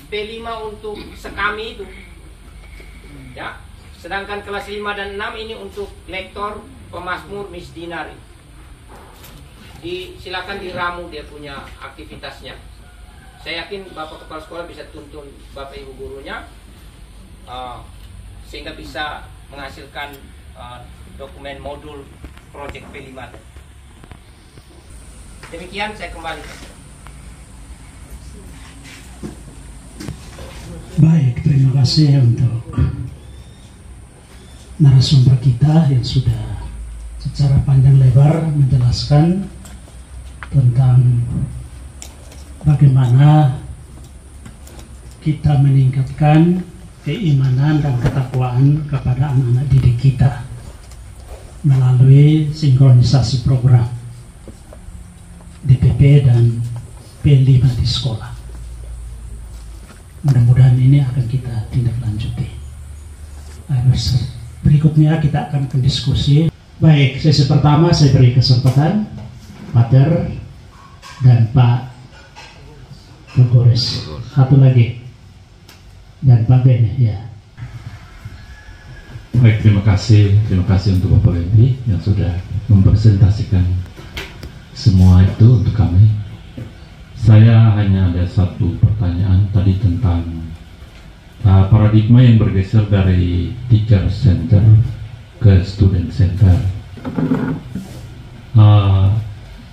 P5 untuk sekami itu. Ya. Sedangkan kelas 5 dan 6 ini untuk lektor, pemazmur, misdinari. Silakan diramu dia punya aktivitasnya. Saya yakin Bapak Kepala Sekolah bisa tuntun Bapak Ibu gurunya sehingga bisa menghasilkan dokumen modul proyek P5. Demikian saya kembali. Baik, terima kasih untuk narasumber kita yang sudah secara panjang lebar menjelaskan tentang bagaimana kita meningkatkan keimanan dan ketakwaan kepada anak-anak didik kita melalui sinkronisasi program DPP dan P5 di sekolah. Mudah-mudahan ini akan kita tindak lanjuti. Berikutnya kita akan berdiskusi. Baik, sesi pertama saya beri kesempatan Pater dan Pak Gores. Satu lagi. Dan Pak Ben, ya. Baik, terima kasih untuk Bapak Wendy yang sudah mempresentasikan semua itu untuk kami. Saya hanya ada satu pertanyaan tadi tentang paradigma yang bergeser dari teacher center ke student center.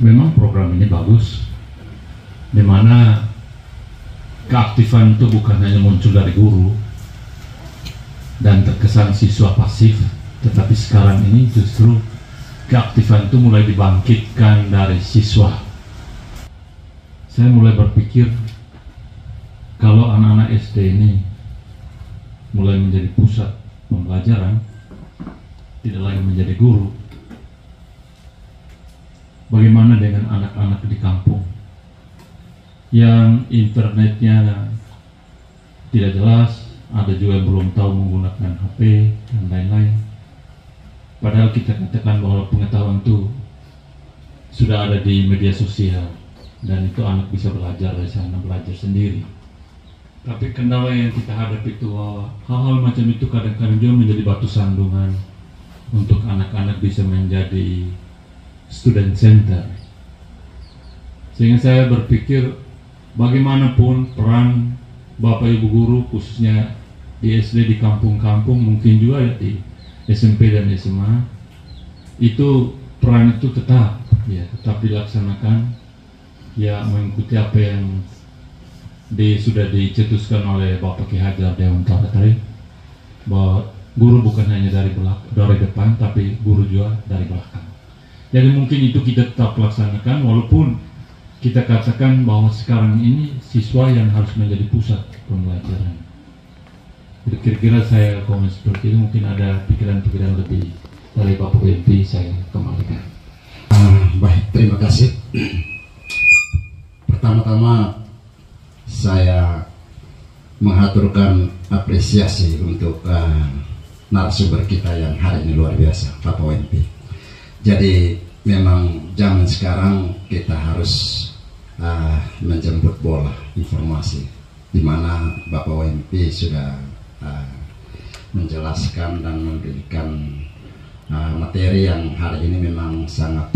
Memang program ini bagus, di mana keaktifan itu bukan hanya muncul dari guru dan terkesan siswa pasif, tetapi sekarang ini justru keaktifan itu mulai dibangkitkan dari siswa. Saya mulai berpikir kalau anak-anak SD ini mulai menjadi pusat pembelajaran, tidak lagi menjadi guru, bagaimana dengan anak-anak di kampung yang internetnya tidak jelas, ada juga yang belum tahu menggunakan HP dan lain-lain. Padahal kita katakan bahwa pengetahuan itu sudah ada di media sosial dan itu anak bisa belajar dari sana, belajar sendiri. Tapi kendala yang kita hadapi itu hal-hal macam itu kadang-kadang juga menjadi batu sandungan untuk anak-anak bisa menjadi student center. Sehingga saya berpikir bagaimanapun peran Bapak Ibu guru khususnya di SD di kampung-kampung, mungkin juga di SMP dan SMA, itu peran itu tetap dilaksanakan, ya mengikuti apa yang sudah dicetuskan oleh Bapak Ki Hajar Dewantara tadi, bahwa guru bukan hanya dari depan, tapi guru juga dari belakang. Jadi mungkin itu kita tetap laksanakan, walaupun kita katakan bahwa sekarang ini siswa yang harus menjadi pusat pembelajaran. Jadi kira-kira saya komen seperti itu, mungkin ada pikiran-pikiran lebih dari Bapak Wendy, saya kembalikan. Baik, terima kasih. Pertama-tama saya mengaturkan apresiasi untuk narasumber kita yang hari ini luar biasa, Bapak Wendy. Jadi memang zaman sekarang kita harus menjemput bola informasi, di mana Bapak Wendy sudah menjelaskan dan memberikan materi yang hari ini memang sangat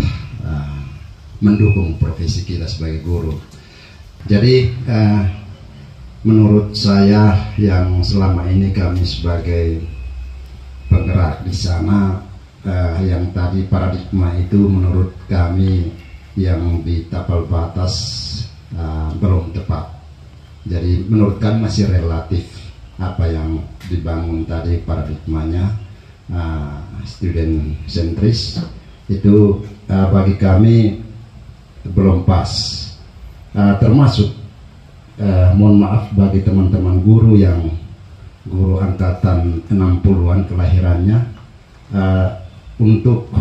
mendukung profesi kita sebagai guru. Jadi menurut saya yang selama ini kami sebagai penggerak di sana, yang tadi paradigma itu menurut kami yang di tapal batas belum tepat. Jadi menurut kami masih relatif apa yang dibangun tadi paradigmanya student sentris itu bagi kami belum pas, termasuk mohon maaf bagi teman-teman guru yang guru angkatan 60-an kelahirannya, untuk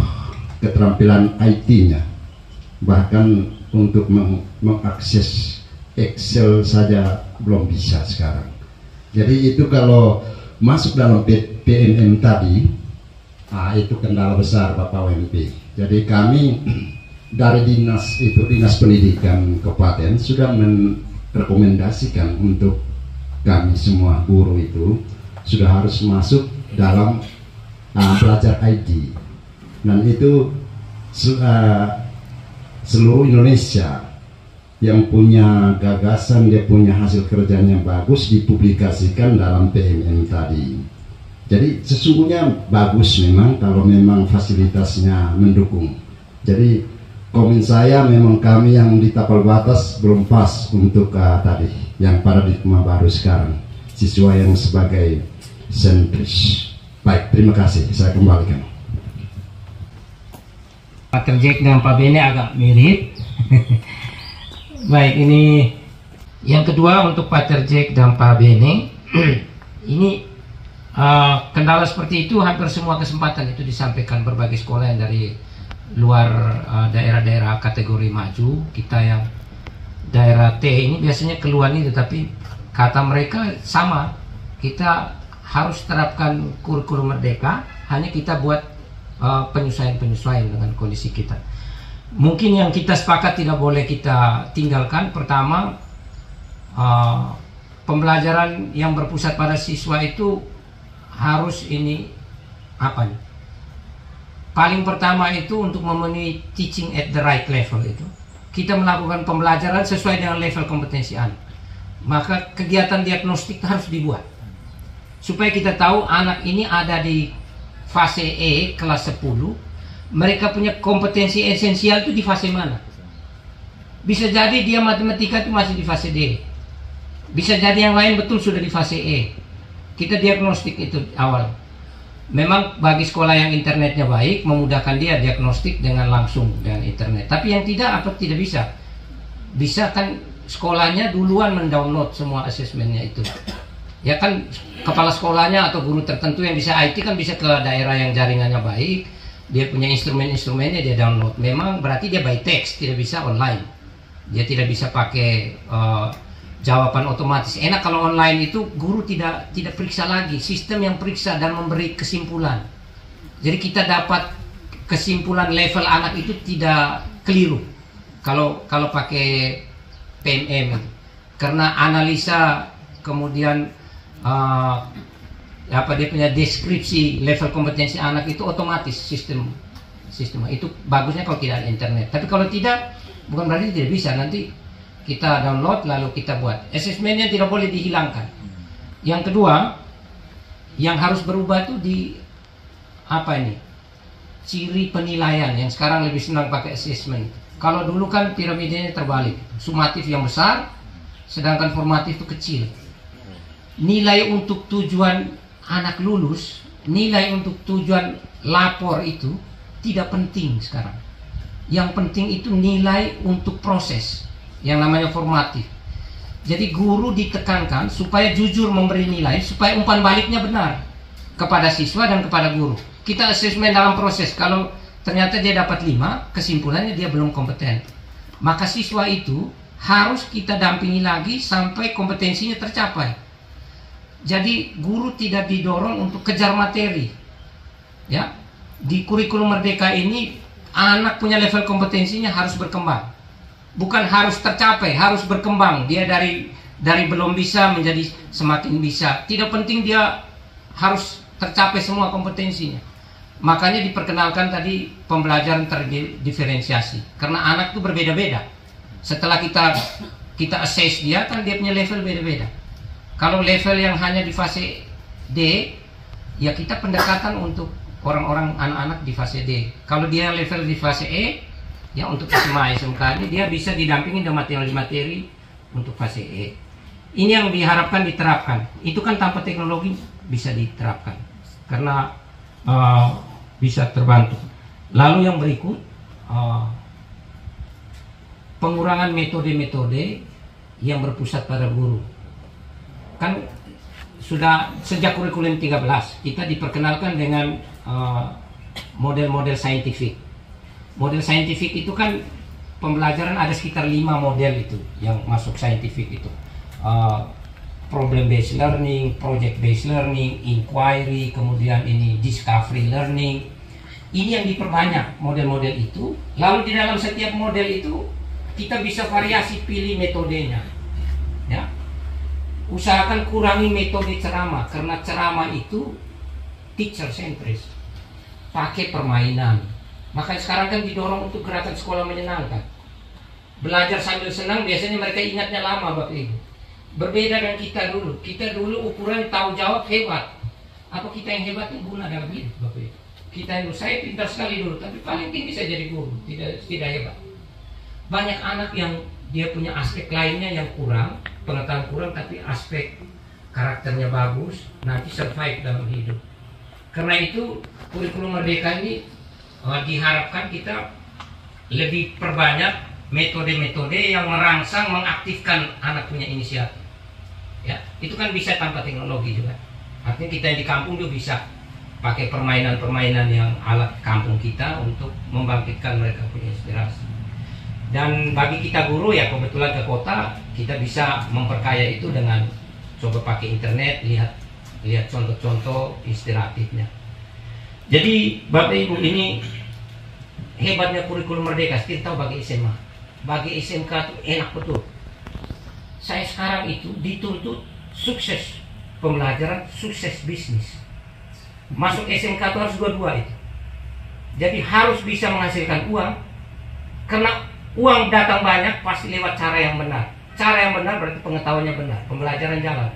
keterampilan IT-nya, bahkan untuk mengakses Excel saja belum bisa sekarang. Jadi itu kalau masuk dalam PMM tadi, itu kendala besar Bapak WMP. Jadi kami dari dinas pendidikan kabupaten sudah merekomendasikan untuk kami semua guru itu sudah harus masuk dalam belajar ID, dan itu seluruh Indonesia yang punya gagasan, dia punya hasil kerjanya bagus, dipublikasikan dalam PMM tadi. Jadi sesungguhnya bagus memang kalau memang fasilitasnya mendukung. Jadi komen saya memang kami yang di tapal batas belum pas untuk tadi yang paradigma baru sekarang, siswa yang sebagai sentris. Baik, terima kasih, saya kembalikan. Pak Jack dan Pak Bene agak mirip. Baik, ini yang kedua untuk Pak Jack dan Pak Bene. Ini kendala seperti itu hampir semua kesempatan itu disampaikan berbagai sekolah yang dari luar daerah-daerah kategori maju. Kita yang daerah T ini biasanya keluhan itu, tapi kata mereka sama, kita harus terapkan kurikulum merdeka, hanya kita buat penyesuaian-penyesuaian dengan kondisi kita. Mungkin yang kita sepakat tidak boleh kita tinggalkan, pertama pembelajaran yang berpusat pada siswa itu harus ini apa nih? Paling pertama itu untuk memenuhi teaching at the right level itu. Kita melakukan pembelajaran sesuai dengan level kompetensi anak. Maka kegiatan diagnostik harus dibuat. Supaya kita tahu anak ini ada di fase E kelas 10. Mereka punya kompetensi esensial itu di fase mana? Bisa jadi dia matematika itu masih di fase D. Bisa jadi yang lain betul sudah di fase E. Kita diagnostik itu awal. Memang bagi sekolah yang internetnya baik, memudahkan dia diagnostik dengan langsung dengan internet. Tapi yang tidak, tidak bisa. Bisa kan sekolahnya duluan mendownload semua asesmennya itu. Ya kan kepala sekolahnya atau guru tertentu yang bisa IT kan bisa ke daerah yang jaringannya baik. Dia punya instrumen-instrumennya, dia download. Memang berarti dia by text, tidak bisa online. Dia tidak bisa pakai jawaban otomatis. Enak kalau online itu guru tidak periksa lagi, sistem yang periksa dan memberi kesimpulan. Jadi kita dapat kesimpulan level anak itu tidak keliru kalau pakai PMM itu. Karena analisa kemudian dia punya deskripsi level kompetensi anak itu otomatis sistem itu bagusnya kalau tidak ada internet. Tapi kalau tidak, bukan berarti tidak bisa. Nanti kita download lalu kita buat. Asesmennya tidak boleh dihilangkan. Yang kedua, yang harus berubah itu di ciri penilaian yang sekarang lebih senang pakai asesmen. Kalau dulu kan piramidanya terbalik, sumatif yang besar, sedangkan formatif itu kecil. Nilai untuk tujuan anak lulus, nilai untuk tujuan lapor itu tidak penting sekarang. Yang penting itu nilai untuk proses yang namanya formatif. Jadi guru ditekankan supaya jujur memberi nilai, supaya umpan baliknya benar kepada siswa dan kepada guru. Kita asesmen dalam proses, kalau ternyata dia dapat 5, kesimpulannya dia belum kompeten, maka siswa itu harus kita dampingi lagi sampai kompetensinya tercapai. Jadi guru tidak didorong untuk kejar materi. Ya, di kurikulum merdeka ini anak punya level kompetensinya harus berkembang. Bukan harus tercapai, harus berkembang. Dia dari belum bisa menjadi semakin bisa. Tidak penting dia harus tercapai semua kompetensinya. Makanya diperkenalkan tadi pembelajaran terdiferensiasi. Karena anak itu berbeda-beda. Setelah kita assess dia, kan dia punya level beda-beda. Kalau level yang hanya di fase D, ya kita pendekatan untuk orang-orang anak-anak di fase D. Kalau dia level di fase E, ya untuk SMA SMK ini dia bisa didampingi dengan materi-materi untuk fase E. Ini yang diharapkan diterapkan. Itu kan tanpa teknologi bisa diterapkan karena bisa terbantu. Lalu yang berikut, pengurangan metode-metode yang berpusat pada guru. Kan sudah sejak kurikulum 13 kita diperkenalkan dengan model-model saintifik. Model saintifik itu kan pembelajaran ada sekitar 5 model itu yang masuk saintifik itu. Problem based learning, project based learning, inquiry, kemudian ini discovery learning. Ini yang diperbanyak model-model itu. Lalu di dalam setiap model itu kita bisa variasi pilih metodenya. Ya. Usahakan kurangi metode ceramah karena ceramah itu teacher centris. Pakai permainan. Makanya sekarang kan didorong untuk gerakan sekolah menyenangkan. Belajar sambil senang biasanya mereka ingatnya lama Bapak Ibu. Berbeda dengan kita dulu. Kita dulu ukuran tahu jawab hebat. Apa kita yang hebat yang guna dalam hidup Bapak Ibu? Kita yang saya pintar sekali dulu, tapi paling tinggi saya jadi guru, tidak hebat. Banyak anak yang dia punya aspek lainnya yang kurang, pengetahuan kurang, tapi aspek karakternya bagus, nanti survive dalam hidup. Karena itu kurikulum Merdeka ini diharapkan kita lebih perbanyak metode-metode yang merangsang, mengaktifkan anak punya inisiatif. Ya, itu kan bisa tanpa teknologi juga. Artinya kita yang di kampung juga bisa pakai permainan-permainan yang alat kampung kita untuk membangkitkan mereka punya inspirasi. Dan bagi kita guru ya kebetulan ke kota, kita bisa memperkaya itu dengan coba pakai internet, lihat contoh-contoh inspiratifnya. Jadi Bapak Ibu, ini hebatnya kurikulum Merdeka. Kita tahu bagi SMA, bagi SMK itu enak betul. Saya sekarang itu dituntut sukses pembelajaran, sukses bisnis. Masuk SMK itu harus dua-dua itu. Jadi harus bisa menghasilkan uang. Karena uang datang banyak pasti lewat cara yang benar. Cara yang benar berarti pengetahuannya benar, pembelajaran jalan.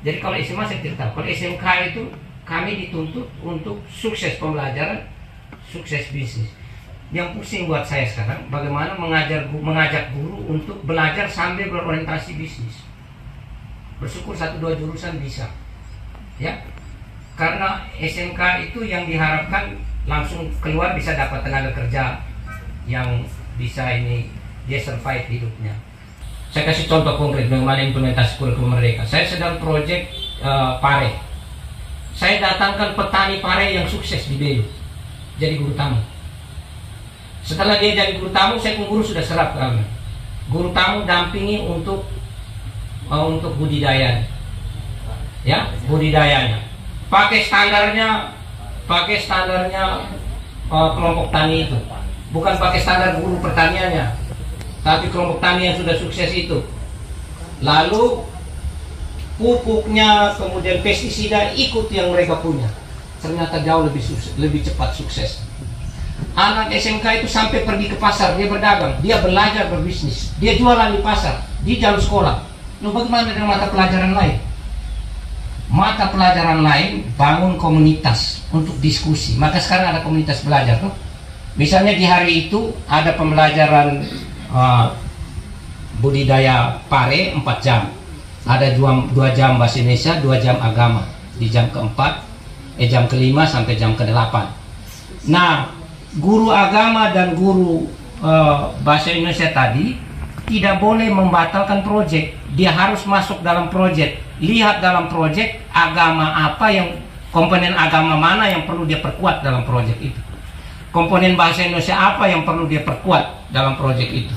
Jadi kalau SMA saya tidak tahu. Kalau SMK itu kami dituntut untuk sukses pembelajaran, sukses bisnis. Yang pusing buat saya sekarang bagaimana mengajak guru untuk belajar sambil berorientasi bisnis. Bersyukur 1-2 jurusan bisa. Ya. Karena SMK itu yang diharapkan langsung keluar bisa dapat tenaga kerja yang bisa ini dia survive hidupnya. Saya kasih contoh konkret bagaimana implementasi kurikulum Merdeka. Saya sedang proyek pare. Saya datangkan petani pare yang sukses di Belu jadi guru tamu. Setelah dia jadi guru tamu, saya pun guru sudah serap kami. Guru tamu dampingi untuk budidaya, ya budidayanya. Pakai standarnya kelompok tani itu, bukan pakai standar guru pertaniannya, tapi kelompok tani yang sudah sukses itu. Lalu pupuknya, kemudian pestisida ikut yang mereka punya. Ternyata jauh lebih cepat sukses. Anak SMK itu sampai pergi ke pasar, dia berdagang, dia belajar berbisnis, dia jualan di pasar, di jam sekolah. Lalu bagaimana dengan mata pelajaran lain? Mata pelajaran lain bangun komunitas untuk diskusi. Maka sekarang ada komunitas belajar tuh. Misalnya di hari itu ada pembelajaran budidaya pare 4 jam. Ada 2 jam bahasa Indonesia, 2 jam agama. Di jam keempat, jam kelima sampai jam ke-8. Nah, guru agama dan guru bahasa Indonesia tadi tidak boleh membatalkan proyek. Dia harus masuk dalam proyek. Lihat dalam proyek agama apa yang, komponen agama mana yang perlu dia perkuat dalam proyek itu. Komponen bahasa Indonesia apa yang perlu dia perkuat dalam proyek itu.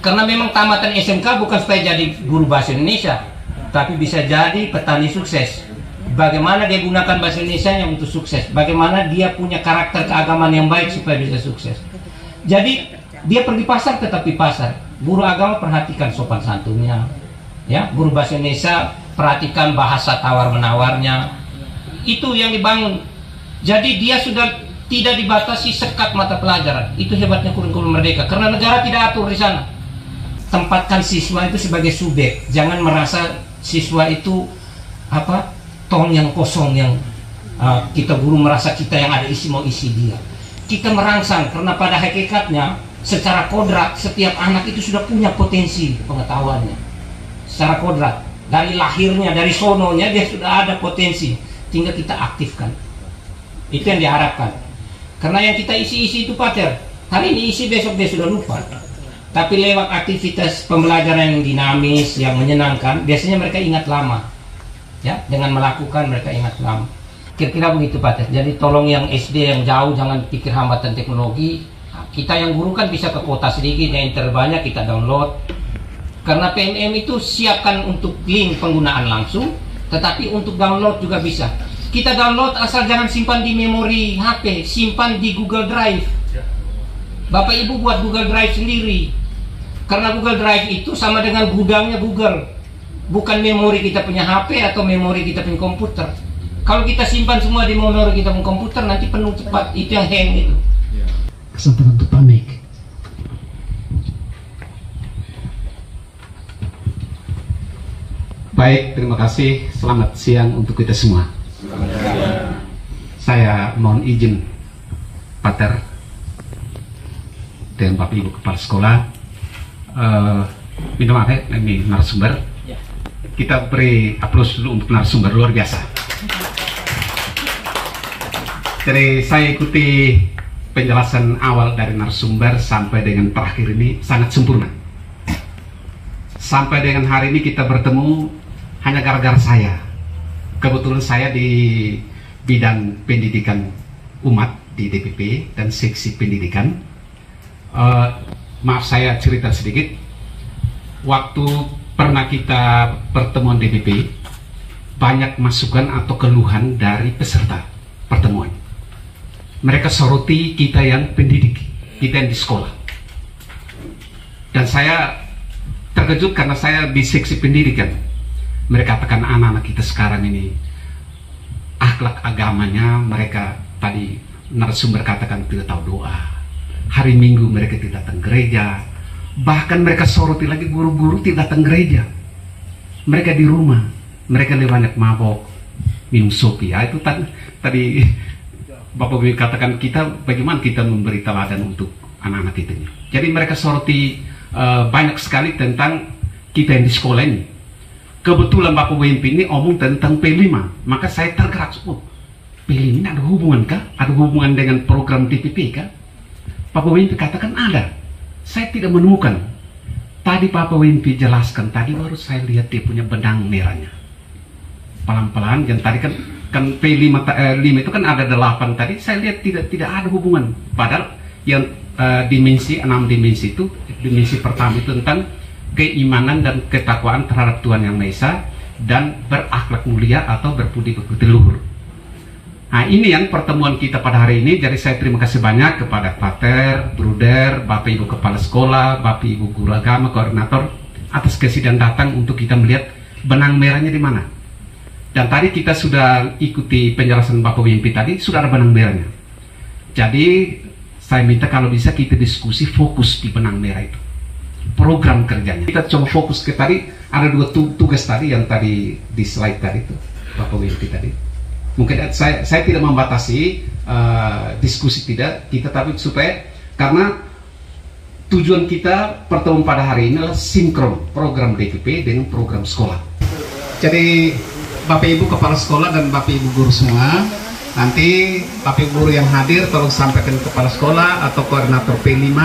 Karena memang tamatan SMK bukan supaya jadi guru bahasa Indonesia, tapi bisa jadi petani sukses. Bagaimana dia gunakan bahasa Indonesia yang untuk sukses, bagaimana dia punya karakter keagamaan yang baik supaya bisa sukses. Jadi dia pergi pasar tetap di pasar. Guru agama perhatikan sopan santunnya, ya. Guru bahasa Indonesia perhatikan bahasa tawar menawarnya. Itu yang dibangun. Jadi dia sudah tidak dibatasi sekat mata pelajaran. Itu hebatnya kurikulum Merdeka. Karena negara tidak atur di sana. Tempatkan siswa itu sebagai subjek. Jangan merasa siswa itu tong yang kosong yang kita guru merasa kita yang ada isi mau isi dia. Kita merangsang karena pada hakikatnya secara kodrat setiap anak itu sudah punya potensi pengetahuannya. secara kodrat. Dari lahirnya, dari sononya dia sudah ada potensi, tinggal kita aktifkan. Itu yang diharapkan. Karena yang kita isi-isi itu Pater, hari ini isi, besok dia sudah lupa. Tapi lewat aktivitas pembelajaran yang dinamis, yang menyenangkan, biasanya mereka ingat lama. Ya, dengan melakukan mereka ingat lama. Kira-kira begitu Pater. Jadi tolong yang SD yang jauh jangan pikir hambatan teknologi. Kita yang guru kan bisa ke kota sedikit, yang internet banyak kita download. Karena PMM itu siapkan untuk link penggunaan langsung, tetapi untuk download juga bisa. Kita download asal jangan simpan di memori HP, simpan di Google Drive. Bapak Ibu buat Google Drive sendiri. Karena Google Drive itu sama dengan gudangnya Google. Bukan memori kita punya HP atau memori kita punya komputer. Kalau kita simpan semua di memori kita punya komputer, nanti penuh cepat, itu yang hang itu. Kesempatan untuk pamik. Baik, terima kasih. Selamat siang untuk kita semua. Saya mohon izin Pater dan Bapak Ibu Kepala Sekolah, minta maaf ya, ini narasumber. Kita beri aplaus dulu untuk narasumber, luar biasa. Jadi saya ikuti penjelasan awal dari narasumber sampai dengan terakhir ini sangat sempurna. Sampai dengan hari ini kita bertemu hanya gara-gara saya. Kebetulan saya di bidang pendidikan umat di DPP dan seksi pendidikan. Maaf saya cerita sedikit. Waktu pernah kita pertemuan DPP, banyak masukan atau keluhan dari peserta pertemuan. Mereka soroti kita yang pendidik, kita yang di sekolah. Dan saya terkejut karena saya di seksi pendidikan. Mereka katakan anak-anak kita sekarang ini akhlak agamanya, mereka tadi narasumber katakan tidak tahu doa. Hari Minggu mereka tidak datang gereja. Bahkan mereka soroti lagi guru-guru tidak datang gereja. Mereka di rumah, mereka lebih banyak mabok, minum sopi. Ya, itu tadi Bapak Ibu katakan kita bagaimana kita memberi teladan untuk anak-anak itu. Jadi mereka soroti banyak sekali tentang kita yang di sekolah ini. Kebetulan Bapak WMP ini omong tentang P5, maka saya tergerak. Oh, P5 ini ada hubungan kah? Ada hubungan dengan program DPP kah? Bapak WMP katakan ada. Saya tidak menemukan. Tadi Bapak WMP jelaskan, tadi baru saya lihat dia punya benang merahnya. Pelan-pelan, yang tadi kan P5 itu kan ada 8 tadi, saya lihat tidak ada hubungan. Padahal yang dimensi 6 dimensi itu, dimensi pertama itu tentang keimanan dan ketakwaan terhadap Tuhan Yang Maha Esa dan berakhlak mulia atau berbudi pekerti luhur. Nah, ini yang pertemuan kita pada hari ini. Jadi saya terima kasih banyak kepada Pater, Bruder, Bapak Ibu Kepala Sekolah, Bapak Ibu Guru Agama, Koordinator atas kesediaan datang untuk kita melihat benang merahnya di mana. Dan tadi kita sudah ikuti penjelasan Bapak WMP tadi, sudah ada benang merahnya. Jadi saya minta kalau bisa kita diskusi fokus di benang merah itu. Program kerjanya. Kita coba fokus ke tadi, ada 2 tugas tadi yang tadi di slide tadi itu Bapak WMP tadi. Mungkin saya tidak membatasi diskusi tidak kita, tapi supaya karena tujuan kita pertemuan pada hari ini adalah sinkron program DPP dengan program sekolah. Jadi Bapak Ibu Kepala Sekolah dan Bapak Ibu Guru semua, nanti Bapak Ibu Guru yang hadir tolong sampaikan ke Kepala Sekolah atau Koordinator P5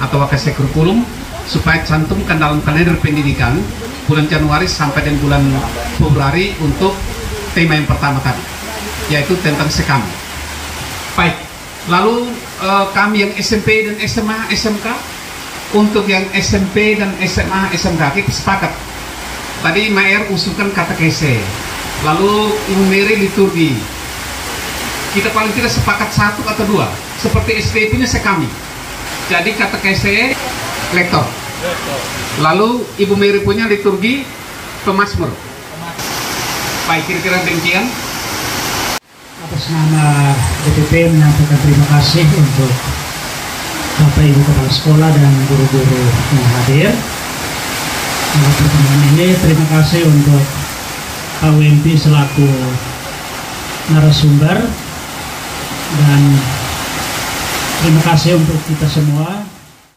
atau Wakasek Kurikulum supaya cantumkan dalam kalender pendidikan bulan Januari sampai dengan bulan Februari untuk tema yang pertama tadi, yaitu tentang sekam. Baik, lalu kami yang SMP dan SMA, SMK, untuk yang SMP dan SMA, SMK kita sepakat. Tadi Maer usulkan katekese, lalu Ibu Mary liturgi. Kita paling tidak sepakat 1 atau 2, seperti SD punya sekami. Jadi katekese lektor. Lalu Ibu Mary punya liturgi pemazmur. Baik, kira-kira demikian. Atas nama DPP menyampaikan terima kasih untuk Bapak Ibu Kepala Sekolah dan guru-guru yang hadir dalam pertemuan ini. Terima kasih untuk Pak WMP selaku narasumber, dan terima kasih untuk kita semua